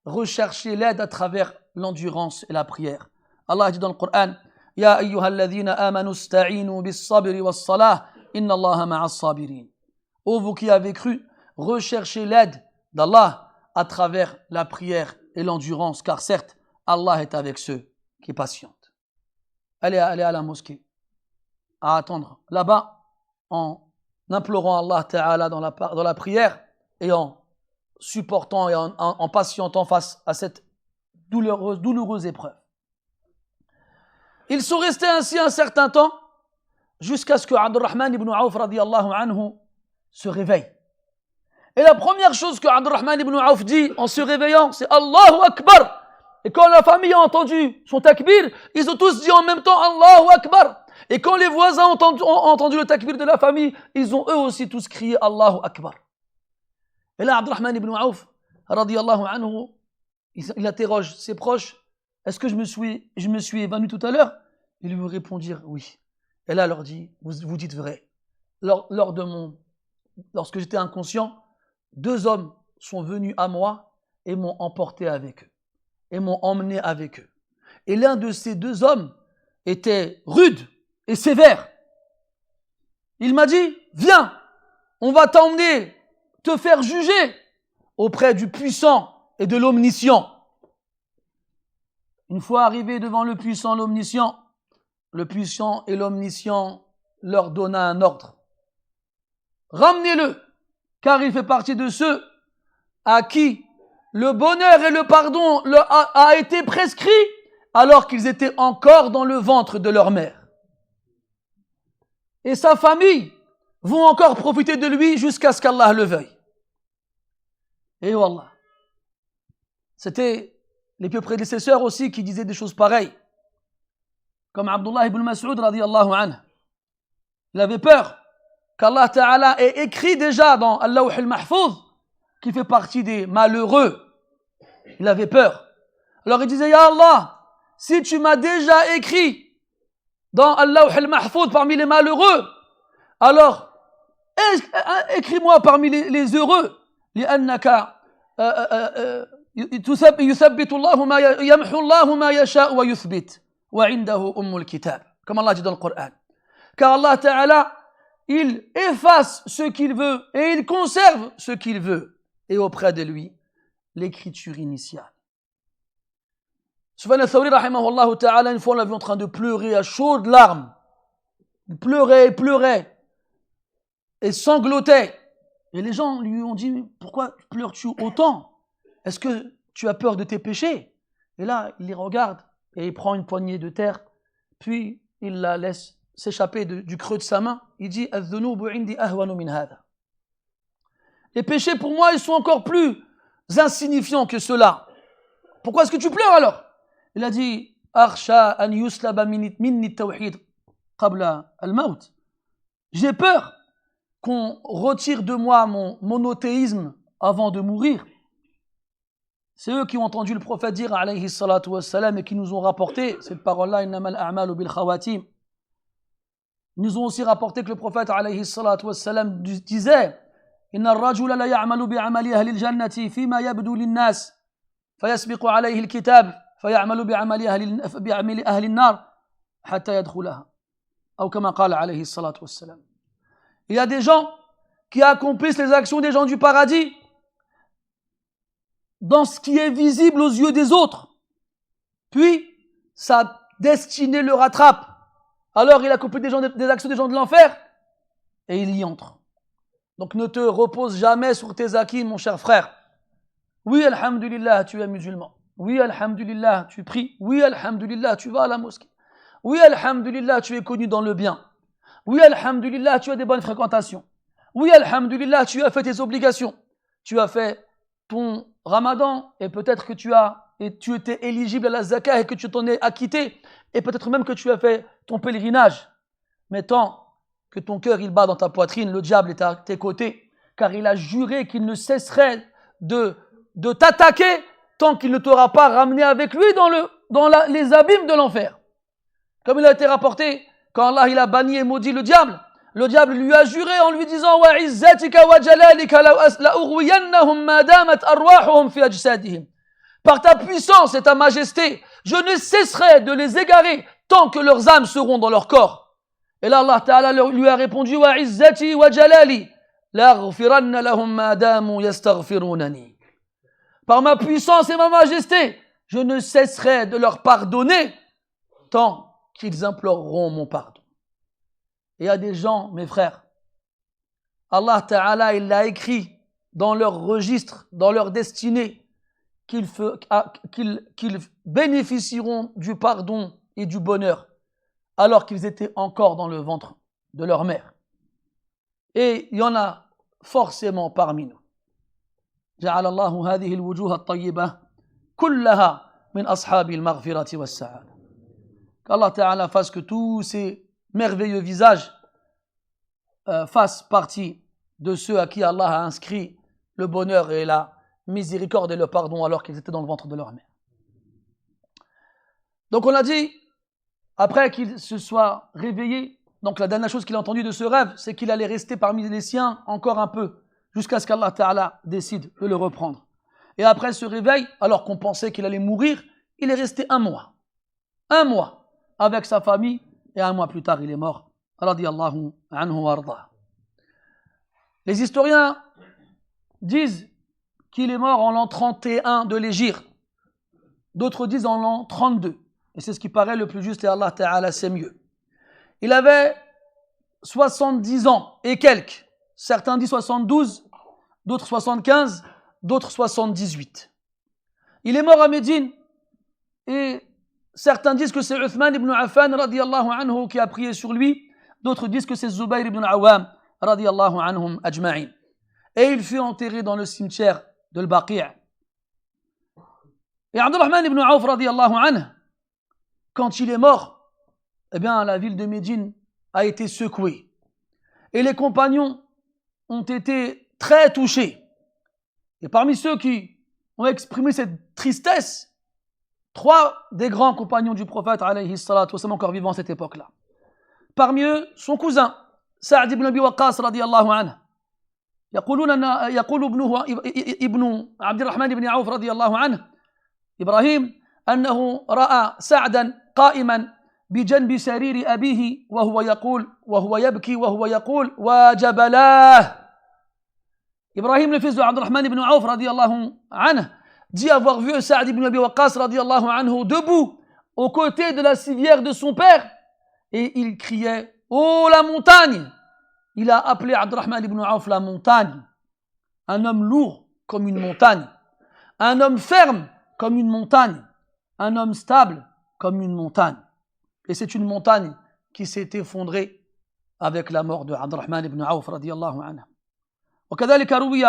Rechercher l'aide à travers l'endurance et la prière. Allah dit dans le Coran, Ya ayyuhalladhina amanu sta'inu bis-sabri was-salah, inna Allaha ma'as sabirin. Ô vous qui avez cru, recherchez l'aide d'Allah à travers la prière et l'endurance, car certes, Allah est avec ceux qui patientent. Elle est à la mosquée, à attendre là-bas, en implorant Allah Ta'ala dans la prière et en supportant et en patientant face à cette douloureuse épreuve. Ils sont restés ainsi un certain temps, jusqu'à ce que Abdurrahman ibn Auf radiallahu anhu se réveille. Et la première chose que Abdurrahman ibn Auf dit en se réveillant, c'est Allahu Akbar. Et quand la famille a entendu son takbir, ils ont tous dit en même temps Allahu Akbar. Et quand les voisins ont entendu le takbir de la famille, ils ont eux aussi tous crié Allahu Akbar. Et là, Abdurrahman ibn Auf, radiallahu anhu, il interroge ses proches, est-ce que je me suis évanoui tout à l'heure? Ils lui répondirent oui. Et là, leur dit, vous dites vrai. Lorsque j'étais inconscient, 2 hommes sont venus à moi et m'ont emporté avec eux, et m'ont emmené avec eux. Et l'un de ces 2 hommes était rude et sévère. Il m'a dit, viens, on va t'emmener, te faire juger auprès du puissant et de l'omniscient. Une fois arrivé devant le puissant et l'omniscient leur donna un ordre. ramenez-le, car il fait partie de ceux à qui le bonheur et le pardon a été prescrit alors qu'ils étaient encore dans le ventre de leur mère. Et sa famille vont encore profiter de lui jusqu'à ce qu'Allah le veuille. Et wallah, c'était les plus prédécesseurs aussi qui disaient des choses pareilles. Comme Abdullah ibn Mas'ud radiyallahu anhu. Il avait peur qu'Allah Ta'ala ait écrit déjà dans Al-Lawh al-Mahfouz qu'il fait partie des malheureux. Il avait peur. Alors il disait, Ya Allah, si tu m'as déjà écrit dans Al-Lawh al-Mahfouz parmi les malheureux, alors écris-moi parmi les heureux. لأنك يثبت الله ما يمحو الله ما يشاء ويثبت وعنده أم الكتاب. Comme Allah dit dans le Coran. Car Allah Ta'ala, il efface ce qu'il veut et il conserve ce qu'il veut. Et auprès de lui, l'écriture initiale. Sufyan al-Thawri, rahimahullah ta'ala, une fois on l'a vu en train de pleurer à chaudes larmes. Il pleurait et sanglotait. Et les gens lui ont dit, pourquoi pleures-tu autant? Est-ce que tu as peur de tes péchés? Et là, il les regarde et il prend une poignée de terre, puis il la laisse s'échapper du creux de sa main. Il dit, les péchés pour moi, ils sont encore plus insignifiants que cela. Pourquoi est-ce que tu pleures alors? Il a dit, j'ai peur qu'on retire de moi mon monothéisme avant de mourir. C'est eux qui ont entendu le prophète dire alayhi salatu wassalam et qui nous ont rapporté cette parole-là, innamal a'malu bil khawatim. Ils nous ont aussi rapporté que le prophète alayhi salatu wassalam disait inna ar-rajula la ya'malu bi 'amali ahli al-jannati fima yabdu lin-nas fayasbiqu alayhi al-kitab fay'amalu bi 'amali ahli an-nar hatta yadkhulaha. Ou kama qala alayhi salatu wassalam. Il y a des gens qui accomplissent les actions des gens du paradis dans ce qui est visible aux yeux des autres. Puis, sa destinée le rattrape. Alors, il accomplit des actions des gens de l'enfer et il y entre. Donc, ne te repose jamais sur tes acquis, mon cher frère. Oui, alhamdulillah, tu es musulman. Oui, alhamdulillah, tu pries. Oui, alhamdulillah, tu vas à la mosquée. Oui, alhamdulillah, tu es connu dans le bien. Oui, alhamdulillah, tu as des bonnes fréquentations. Oui, alhamdulillah, tu as fait tes obligations. Tu as fait ton ramadan et peut-être que tu étais éligible à la zakat et que tu t'en es acquitté et peut-être même que tu as fait ton pèlerinage. Mais tant que ton cœur il bat dans ta poitrine, le diable est à tes côtés car il a juré qu'il ne cesserait de t'attaquer tant qu'il ne t'aura pas ramené avec lui dans les abîmes de l'enfer. Comme il a été rapporté, quand Allah il a banni et maudit le diable lui a juré en lui disant wa izzatika wa jalalika la ughwiyannahum ma damat arwahuhum fi ajsadihim. Par ta puissance et ta majesté, je ne cesserai de les égarer tant que leurs âmes seront dans leur corps. Et là Allah Ta'ala lui a répondu wa izzati wa jalali la aghfiranna lahum ma damu yastaghfirunani. Par ma puissance et ma majesté, je ne cesserai de leur pardonner tant qu'ils imploreront mon pardon. Et il y a des gens, mes frères, Allah Ta'ala, il l'a écrit dans leur registre, dans leur destinée, qu'ils bénéficieront du pardon et du bonheur, alors qu'ils étaient encore dans le ventre de leur mère. Et il y en a forcément parmi nous. جعل الله هذه الوجوه الطيبة كلها من أصحاب المغفرة والسعادة. Qu'Allah Ta'ala fasse que tous ces merveilleux visages fassent partie de ceux à qui Allah a inscrit le bonheur et la miséricorde et le pardon alors qu'ils étaient dans le ventre de leur mère. Donc on a dit, après qu'il se soit réveillé, donc la dernière chose qu'il a entendue de ce rêve, c'est qu'il allait rester parmi les siens encore un peu, jusqu'à ce qu'Allah Ta'ala décide de le reprendre. Et après ce réveil, alors qu'on pensait qu'il allait mourir, il est resté un mois avec sa famille, et un mois plus tard il est mort. Radiyallahu anhu warda. Les historiens disent qu'il est mort en l'an 31 de l'Hégire. D'autres disent en l'an 32. Et c'est ce qui paraît le plus juste et Allah Ta'ala sait mieux. Il avait 70 ans et quelques certains disent 72, d'autres 75, d'autres 78. Il est mort à Médine et certains disent que c'est Uthman ibn Affan radiyallahu anhu qui a prié sur lui, d'autres disent que c'est Zubayr ibn Awam radiyallahu anhum ajma'in. Et il fut enterré dans le cimetière de l'Baqi'. Et Abdurrahman ibn Auf radiyallahu anhu, quand il est mort, eh bien la ville de Médine a été secouée. Et les compagnons ont été très touchés. Et parmi ceux qui ont exprimé cette tristesse, 3 des grands compagnons du prophète alayhi salatu wassalam encore vivants à cette époque-là. Parmi eux, son cousin, Sa'd ibn Abi Waqqas radiyallahu anhu. يقول ابن عبد الرحمن بن عوف رضي الله عنه إبراهيم أنه رأى سعدا قائما بجنب سرير أبيه وهو يبكي وهو يقول وجبلاه. Ibrahim, le fils de Abdurrahman ibn Auf radiyallahu anhu, dit avoir vu Sa'd ibn Abi Waqqas radiyallahu anhu debout aux côtés de la civière de son père et il criait « Oh la montagne !» Il a appelé Abdurrahman ibn Auf la montagne, un homme lourd comme une montagne, un homme ferme comme une montagne, un homme stable comme une montagne. Et c'est une montagne qui s'est effondrée avec la mort de Abdurrahman ibn Auf radiyallahu anhu. وكذلك روي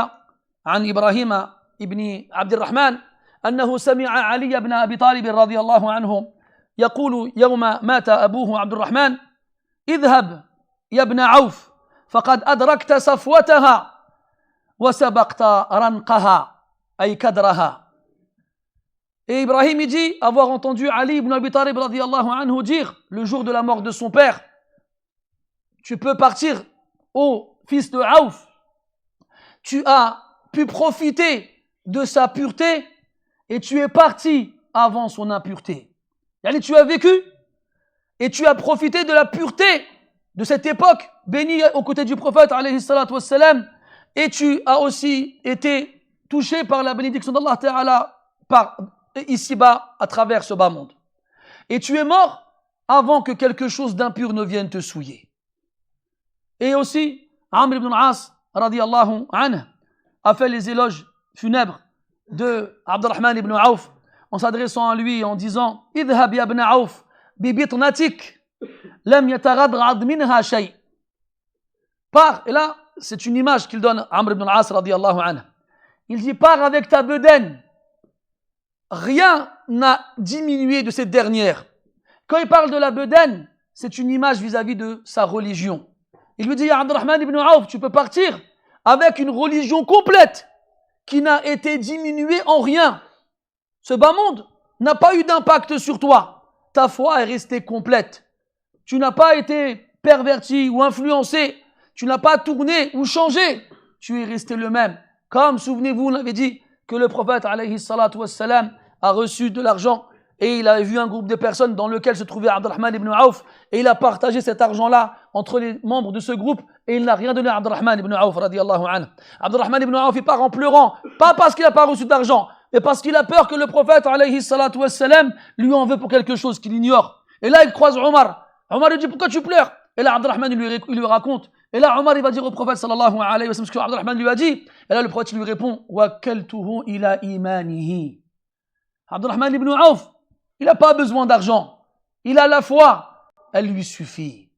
عن إبراهيم ابن عبد الرحمن أنه سمع علي بن أبي طالب رضي الله عنه يقول يوم مات أبوه عبد الرحمن اذهب يا ابن عوف فقد أدركت صفوتها وسبقت رنقها أي كدرها. Et Ibrahim dit avoir entendu Ali ibn Abi Talib radiyallahu anhu dire le jour de la mort de son père, tu peux partir ô fils de Auf, tu as pu profiter de sa pureté et tu es parti avant son impureté. Yani, tu as vécu et tu as profité de la pureté de cette époque bénie aux côtés du prophète alayhi salatu wassalam, et tu as aussi été touché par la bénédiction d'Allah Ta'ala par ici-bas à travers ce bas monde. Et tu es mort avant que quelque chose d'impur ne vienne te souiller. Et aussi, Amr ibn al-As radiyallahu anhu a fait les éloges funèbres de Abdurrahman ibn Auf en s'adressant à lui en disant idhab ya ibn Auf bi bitnatik lam yataghadrad minha shay. Pars, et là c'est une image qu'il donne à Amr ibn al-As radiyallahu anhu. Il dit pars avec ta bedaine, rien n'a diminué de cette dernière. Quand il parle de la bedaine, c'est une image vis-à-vis de sa religion. Il lui dit à Abdurrahman ibn Auf, tu peux partir avec une religion complète qui n'a été diminuée en rien. Ce bas monde n'a pas eu d'impact sur toi. Ta foi est restée complète. Tu n'as pas été perverti ou influencé. Tu n'as pas tourné ou changé. Tu es resté le même. Comme, souvenez-vous, on avait dit que le prophète alayhi salatu wassalam a reçu de l'argent et il avait vu un groupe de personnes dans lequel se trouvait Abdurrahman ibn Auf et il a partagé cet argent-là entre les membres de ce groupe et il n'a rien donné à Abdurrahman ibn Auf radiyallahu anhu. Abdurrahman ibn Auf il part en pleurant, pas parce qu'il n'a pas reçu d'argent, mais parce qu'il a peur que le prophète alayhi salatu wassalam lui en veut pour quelque chose qu'il ignore. Et là il croise Omar. Omar lui dit pourquoi tu pleures? Et là Abdurrahman il lui raconte. Et là Omar il va dire au prophète sallallahu alayhi wa sallam ce que Abdurrahman lui a dit. Et là le prophète lui répond wakaltuhu ila imanihi. Abdurrahman ibn Auf, il n'a pas besoin d'argent. Il a la foi. Elle lui suffit.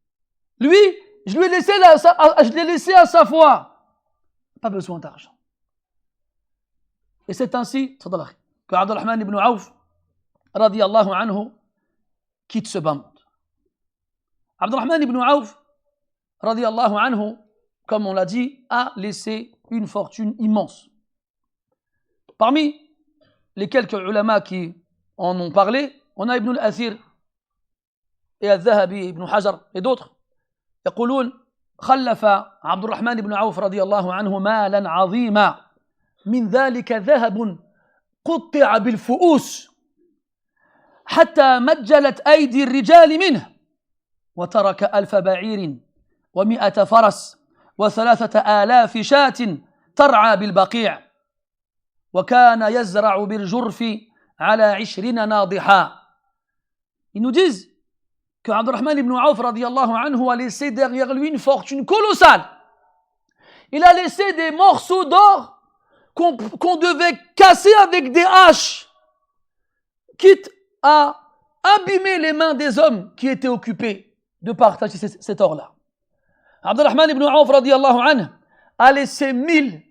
Lui, je l'ai laissé à sa foi. Pas besoin d'argent. Et c'est ainsi que Abdurrahman ibn Auf, radiyallahu anhu, quitte ce bas monde. Abdurrahman ibn Auf, radiyallahu anhu, comme on l'a dit, a laissé une fortune immense. Parmi les quelques ulama qui en ont parlé, on a Ibn al-Athir et al-Zahabi, Ibn Hajar et d'autres. يقولون خلف عبد الرحمن بن عوف رضي الله عنه مالا عظيما من ذلك ذهب قطع بالفؤوس حتى مجلت أيدي الرجال منه وترك 1000 بعير و100 فرس و3000 شاة ترعى بالبقيع وكان يزرع بالجرف على 20 ناضحا. Ils nous disent que Abdurrahman ibn Auf radiyallahu anhu a laissé derrière lui une fortune colossale. Il a laissé des morceaux d'or qu'on devait casser avec des haches, quitte à abîmer les mains des hommes qui étaient occupés de partager cet or-là. Abdurrahman ibn Auf radiyallahu anhu a laissé 1000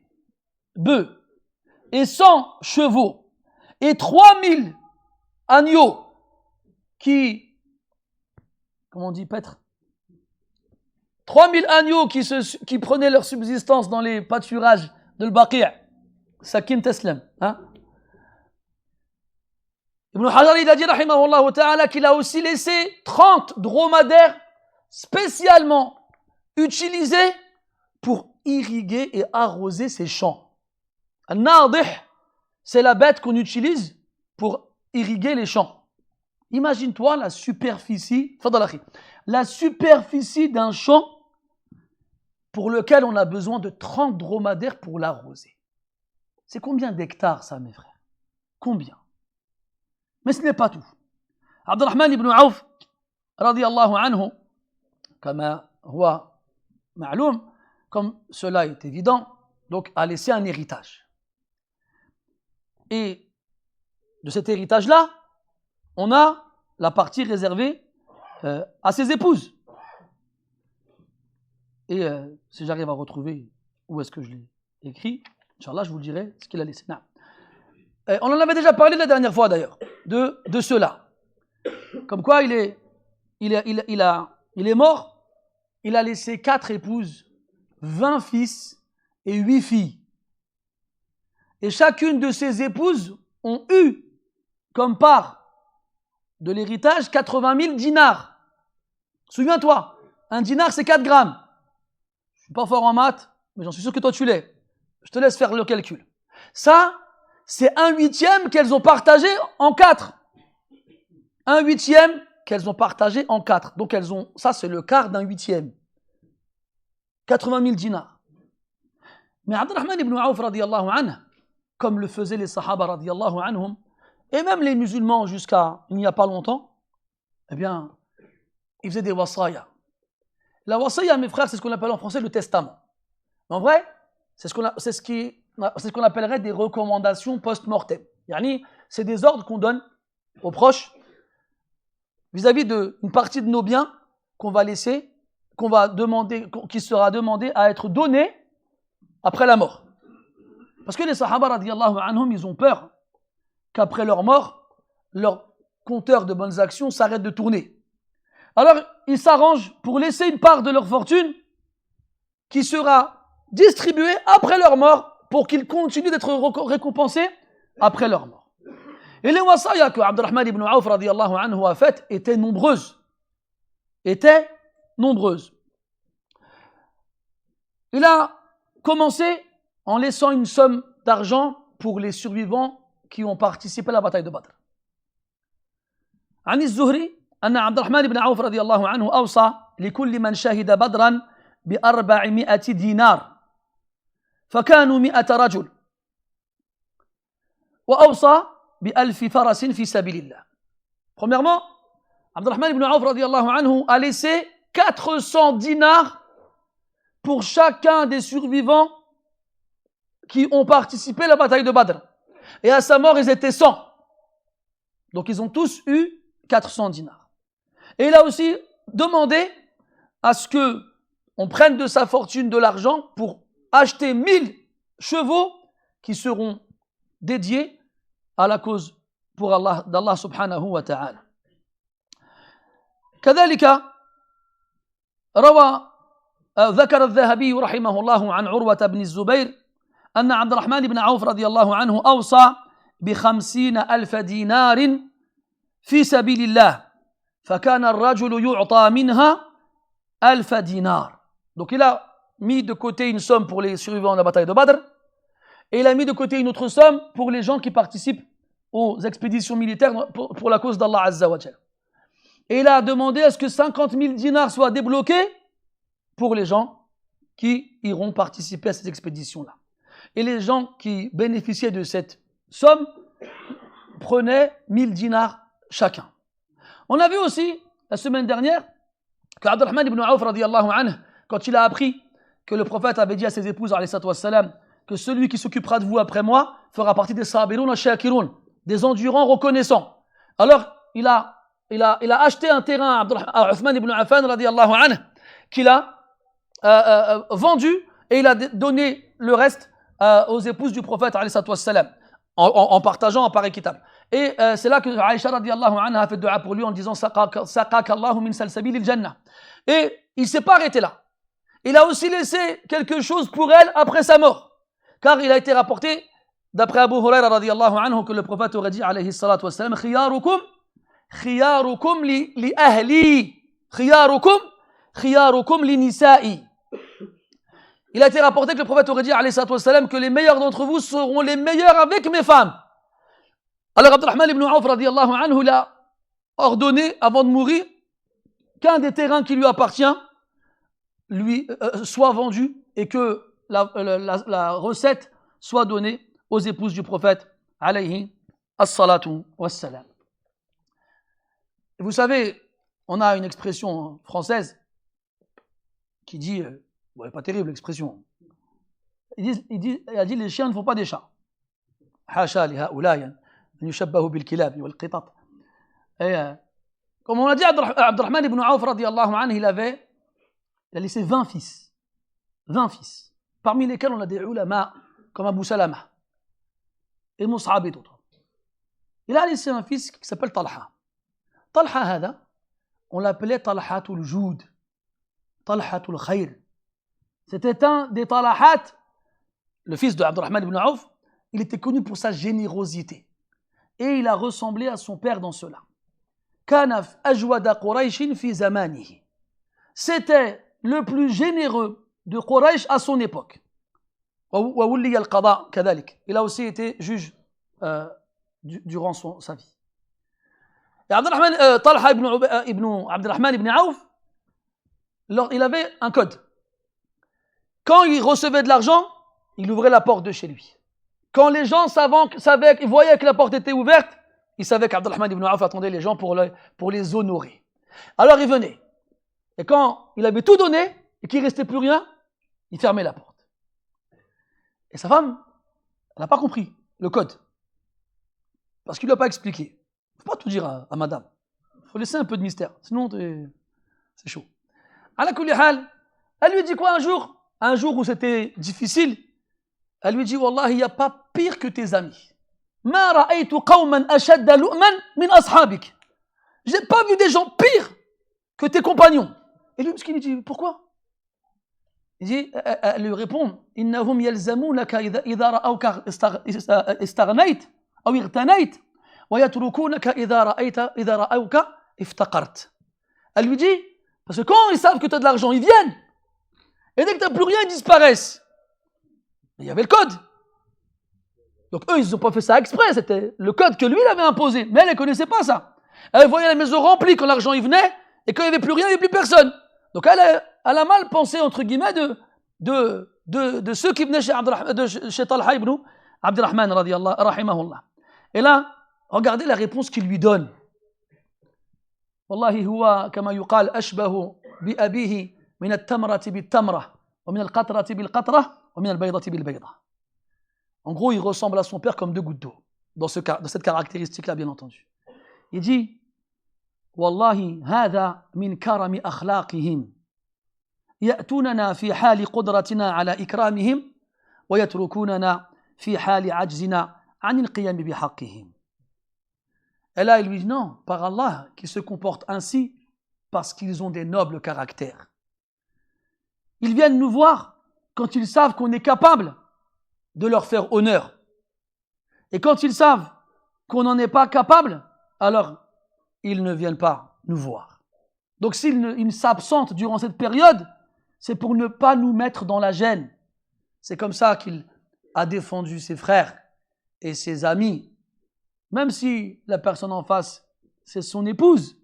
bœufs et 100 chevaux et 3000 agneaux qui, comment on dit, paître, 3000 agneaux qui prenaient leur subsistance dans les pâturages de l'Baqi', Sakin Teslam. Hein? Ibn Hajar, il a dit, rahimahullah ta'ala, qu'il a aussi laissé 30 dromadaires spécialement utilisés pour irriguer et arroser ses champs. Al-Nadih, c'est la bête qu'on utilise pour irriguer les champs. Imagine-toi la superficie d'un champ pour lequel on a besoin de 30 dromadaires pour l'arroser. C'est combien d'hectares ça, mes frères? Combien? Mais ce n'est pas tout. Abdurrahman ibn Auf, radiyallahu anhu, comme cela est évident, donc a laissé un héritage. Et de cet héritage-là, on a la partie réservée à ses épouses. Et si j'arrive à retrouver où est-ce que je l'ai écrit, Inch'Allah, je vous dirai ce qu'il a laissé. On en avait déjà parlé la dernière fois d'ailleurs, de cela. Comme quoi il est mort, il a laissé 4 épouses, 20 fils et 8 filles. Et chacune de ses épouses ont eu comme part de l'héritage 80 000 dinars. Souviens-toi, un dinar c'est 4 grammes. Je ne suis pas fort en maths, mais j'en suis sûr que toi tu l'es. Je te laisse faire le calcul. Ça, c'est 1/8 qu'elles ont partagé en 4. 1/8 qu'elles ont partagé en 4. Donc ça c'est le quart d'1/8. 80 000 dinars. Mais Abdurrahman ibn Auf radiyallahu anhu, comme le faisaient les Sahaba radiyallahu anhum, et même les musulmans jusqu'à il n'y a pas longtemps, eh bien, ils faisaient des wasaya. La wasaya, mes frères, c'est ce qu'on appelle en français le testament. En vrai, c'est ce qu'on appellerait des recommandations post-mortem. Yani, c'est des ordres qu'on donne aux proches vis-à-vis d'une partie de nos biens qu'on va laisser, qui sera demandé à être donné après la mort. Parce que les Sahaba radiyallahu anhum, ils ont peur qu'après leur mort, leur compteur de bonnes actions s'arrête de tourner. Alors, ils s'arrangent pour laisser une part de leur fortune qui sera distribuée après leur mort pour qu'ils continuent d'être récompensés après leur mort. Et les wasaya que Abdurrahman ibn Auf radiyallahu anhu a faites étaient nombreuses. Il a commencé en laissant une somme d'argent pour les survivants qui ont participé à la bataille de Badr. عن الزهري أن عبد الرحمن بن عوف رضي الله عنه أوصى لكل من شهد بدرا ب400 دينار فكانوا 100 رجل وأوصى ب1000 فرس في سبيل الله. Premièrement, Abd al-Rahman ibn Auf radiyallahu anhu a laissé 400 dinars pour chacun des survivants qui ont participé à la bataille de Badr. Et à sa mort, ils étaient 100. Donc ils ont tous eu 400 dinars. Et il a aussi demandé à ce qu'on prenne de sa fortune de l'argent pour acheter 1000 chevaux qui seront dédiés à la cause pour Allah, d'Allah subhanahu wa ta'ala. كذلك ذكر الذهبي رحمه الله عن عروة بن الزبير أن عبد الرحمن بن عوف رضي الله عنه أوصى ب50,000 دينار في سبيل الله فكان الرجل يعطى منها 1000 دينار. Donc il a mis de côté une somme pour les survivants de la bataille de Badr et il a mis de côté une autre somme pour les gens qui participent aux expéditions militaires pour la cause d'Allah Azza wa Jal. Et il a demandé à ce que 50 000 dinars soient débloqués pour les gens qui iront participer à ces expéditions-là. Et les gens qui bénéficiaient de cette somme prenaient 1000 dinars chacun. On a vu aussi, la semaine dernière, que Abdurrahman ibn Auf, radiyallahu anhu, quand il a appris que le prophète avait dit à ses épouses, alayhi salatu wassalam, que celui qui s'occupera de vous après moi fera partie des sabiroun ash-shakirun, des endurants reconnaissants. Alors, il a acheté un terrain à Uthman ibn Affan, radiyallahu anhu, qu'il a vendu, et il a donné le reste aux épouses du prophète, alayhi salatu wassalam, en partageant en part équitable. Et c'est là que Aïcha radiyallahu anha a fait dua pour lui en disant Saqaq Allahu min salsabilil jannah. Et il ne s'est pas arrêté là. Il a aussi laissé quelque chose pour elle après sa mort. Car il a été rapporté, d'après Abu Huraira radiyallahu anhu, que le prophète aurait dit alayhi salatu wassalam Khiyarukum li ahli, khiyarukum li nisa'i. Il a été rapporté que le prophète aurait dit alayhi salatu wassalam que les meilleurs d'entre vous seront les meilleurs avec mes femmes. Alors Abdurrahman ibn Auf radiyallahu anhu, il a ordonné avant de mourir qu'un des terrains qui lui appartient lui soit vendu et que la recette soit donnée aux épouses du prophète alayhi as-salatu wassalam. Vous savez, on a une expression française qui dit, bon, pas terrible l'expression, il a dit les chiens ne font pas des chats. Hasha li haoulayan. Et comme on l'a dit, Abdurrahman ibn Auf radiyallahu anhu, il a laissé 20 fils. 20 fils. Parmi lesquels on a des ulama comme Abu Salama et Mus'ab et d'autres. Il a laissé un fils qui s'appelle Talha. Talha hada, on l'appelait Talhatul Joud, Talhatul Khayr. C'était un des Talhat, le fils de Abdurrahman ibn Auf. Il était connu pour sa générosité. Et il a ressemblé à son père dans cela. Kanaf ajwada Qurayshin fi zamanihi. C'était le plus généreux de Quraysh à son époque. Il a aussi été juge durant sa vie. Et Talha ibn Abdurrahman ibn Auf, il avait un code. Quand il recevait de l'argent, il ouvrait la porte de chez lui. Quand les gens voyaient que la porte était ouverte, ils savaient qu'Abdurrahman ibn Auf attendait les gens pour les honorer. Alors il venait. Et quand il avait tout donné et qu'il ne restait plus rien, il fermait la porte. Et sa femme, elle n'a pas compris le code. Parce qu'il ne lui a pas expliqué. Il ne faut pas tout dire à madame. Il faut laisser un peu de mystère. Sinon, c'est chaud. Ala kulli hal, elle lui dit quoi un jour où c'était difficile, elle lui dit Wallah, il n'y a pas pire que tes amis. Ma ra'aytu qawman ashadda lu'man min ashabik. J'ai pas vu des gens pires que tes compagnons. Et lui, il dit pourquoi? Il dit, elle lui répond Innahum yalzamunaka idha ra'awka istaghnayt aw igtanayt wa yatrukunaka idha ra'awka iftaqart. Elle lui dit parce que quand ils savent que tu as de l'argent, ils viennent. Et dès que tu n'as plus rien, ils disparaissent. Mais il y avait le code. Donc eux, ils n'ont pas fait ça exprès. C'était le code que lui, il avait imposé. Mais elle ne connaissait pas ça. Elle voyait la maison remplie quand l'argent y venait. Et quand il n'y avait plus rien, il n'y avait plus personne. Donc elle a mal pensé, entre guillemets, de ceux qui venaient chez Talha ibn Abdurrahman, rahimahullah. Et là, regardez la réponse qu'il lui donne. Wallahi huwa kama yuqal ashbahu bi abihi min at-tamrati bit-tamra wa min al-qatrati bil-qatra wa min al-baydati bil-bayda. En gros, il ressemble à son père comme deux gouttes d'eau, dans cette caractéristique-là, bien entendu. Il dit Wallahi hadha min karami akhlaqihim ya'tunana fi hali qudratina ala ikramihim wa yatrukunana fi hali ajzina an al-qiyam bi haqqihim. Et là, il lui dit non, par Allah, qu'ils se comportent ainsi parce qu'ils ont des nobles caractères. Ils viennent nous voir quand ils savent qu'on est capable de leur faire honneur. Et quand ils savent qu'on n'en est pas capable, alors ils ne viennent pas nous voir. Donc s'ils s'absentent durant cette période, c'est pour ne pas nous mettre dans la gêne. C'est comme ça qu'il a défendu ses frères et ses amis. Même si la personne en face, c'est son épouse.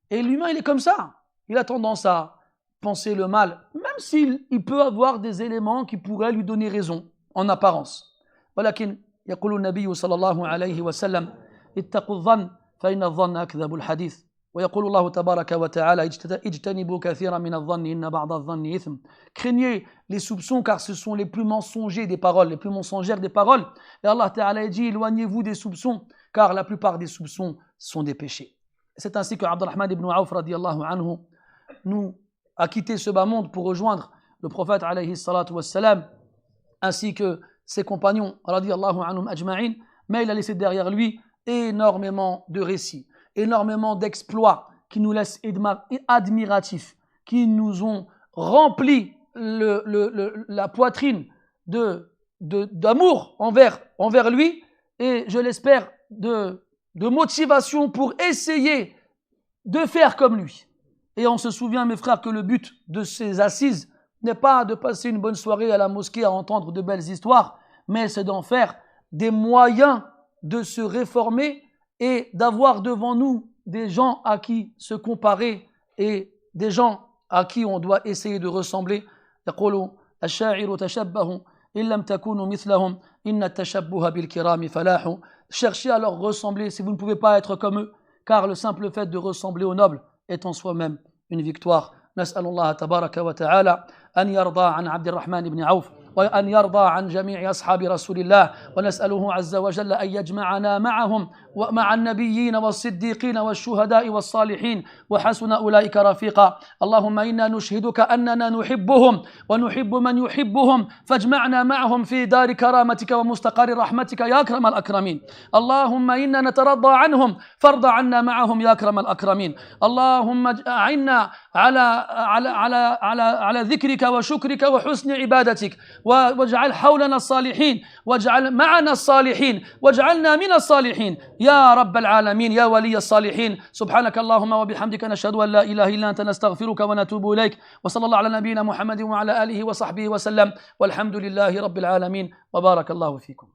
Et l'humain, il est comme ça. Il a tendance à penser le mal, même s'il peut avoir des éléments qui pourraient lui donner raison, en apparence. ولكن يقول النبي صلى الله عليه وسلم اتقوا الظن فإن الظن أكذب الحديث ويقول الله تبارك وتعالى اجتنبوا كثيرا من الظن إن بعض الظن إثم. Craignez les soupçons car ce sont les plus mensongers des paroles, les plus mensongères des paroles. Et Allah Ta'ala dit éloignez-vous des soupçons car la plupart des soupçons sont des péchés. C'est ainsi que Abdurrahman ibn Auf radiyallahu anhu nous a quitté ce bas monde pour rejoindre le prophète alayhi salatu wassalam ainsi que ses compagnons radiyallahu anhum ajma'in, mais il a laissé derrière lui énormément de récits, énormément d'exploits qui nous laissent admiratifs, qui nous ont rempli la poitrine d'amour envers lui et je l'espère de motivation pour essayer de faire comme lui. Et on se souvient, mes frères, que le but de ces assises n'est pas de passer une bonne soirée à la mosquée à entendre de belles histoires, mais c'est d'en faire des moyens de se réformer et d'avoir devant nous des gens à qui se comparer et des gens à qui on doit essayer de ressembler. يقول الشاعر تشبهوا إن لم تكونوا مثلهم إن التشبه بالكرام فلاح. Cherchez à leur ressembler si vous ne pouvez pas être comme eux, car le simple fait de ressembler aux nobles est en soi-même une victoire. نسأل الله تبارك وتعالى أن يرضى عن عبد الرحمن بن عوف وأن يرضى عن جميع أصحاب رسول الله ونسأله عز وجل أن يجمعنا معهم ومع النبيين والصديقين والشهداء والصالحين وحسن أولئك رفيقا. اللهم إنا نشهدك أننا نحبهم ونحب من يحبهم فاجمعنا معهم في دار كرامتك ومستقر رحمتك يا أكرم الأكرمين. اللهم إنا نترضى عنهم فارض عنا معهم يا أكرم الأكرمين. اللهم أعنا على ذكرك وشكرك وحسن عبادتك واجعل حولنا الصالحين واجعل معنا الصالحين واجعلنا من الصالحين يا رب العالمين يا ولي الصالحين. سبحانك اللهم وبحمدك نشهد أن لا إله إلا أنت نستغفرك ونتوب إليك وصلى الله على نبينا محمد وعلى آله وصحبه وسلم والحمد لله رب العالمين وبارك الله فيكم.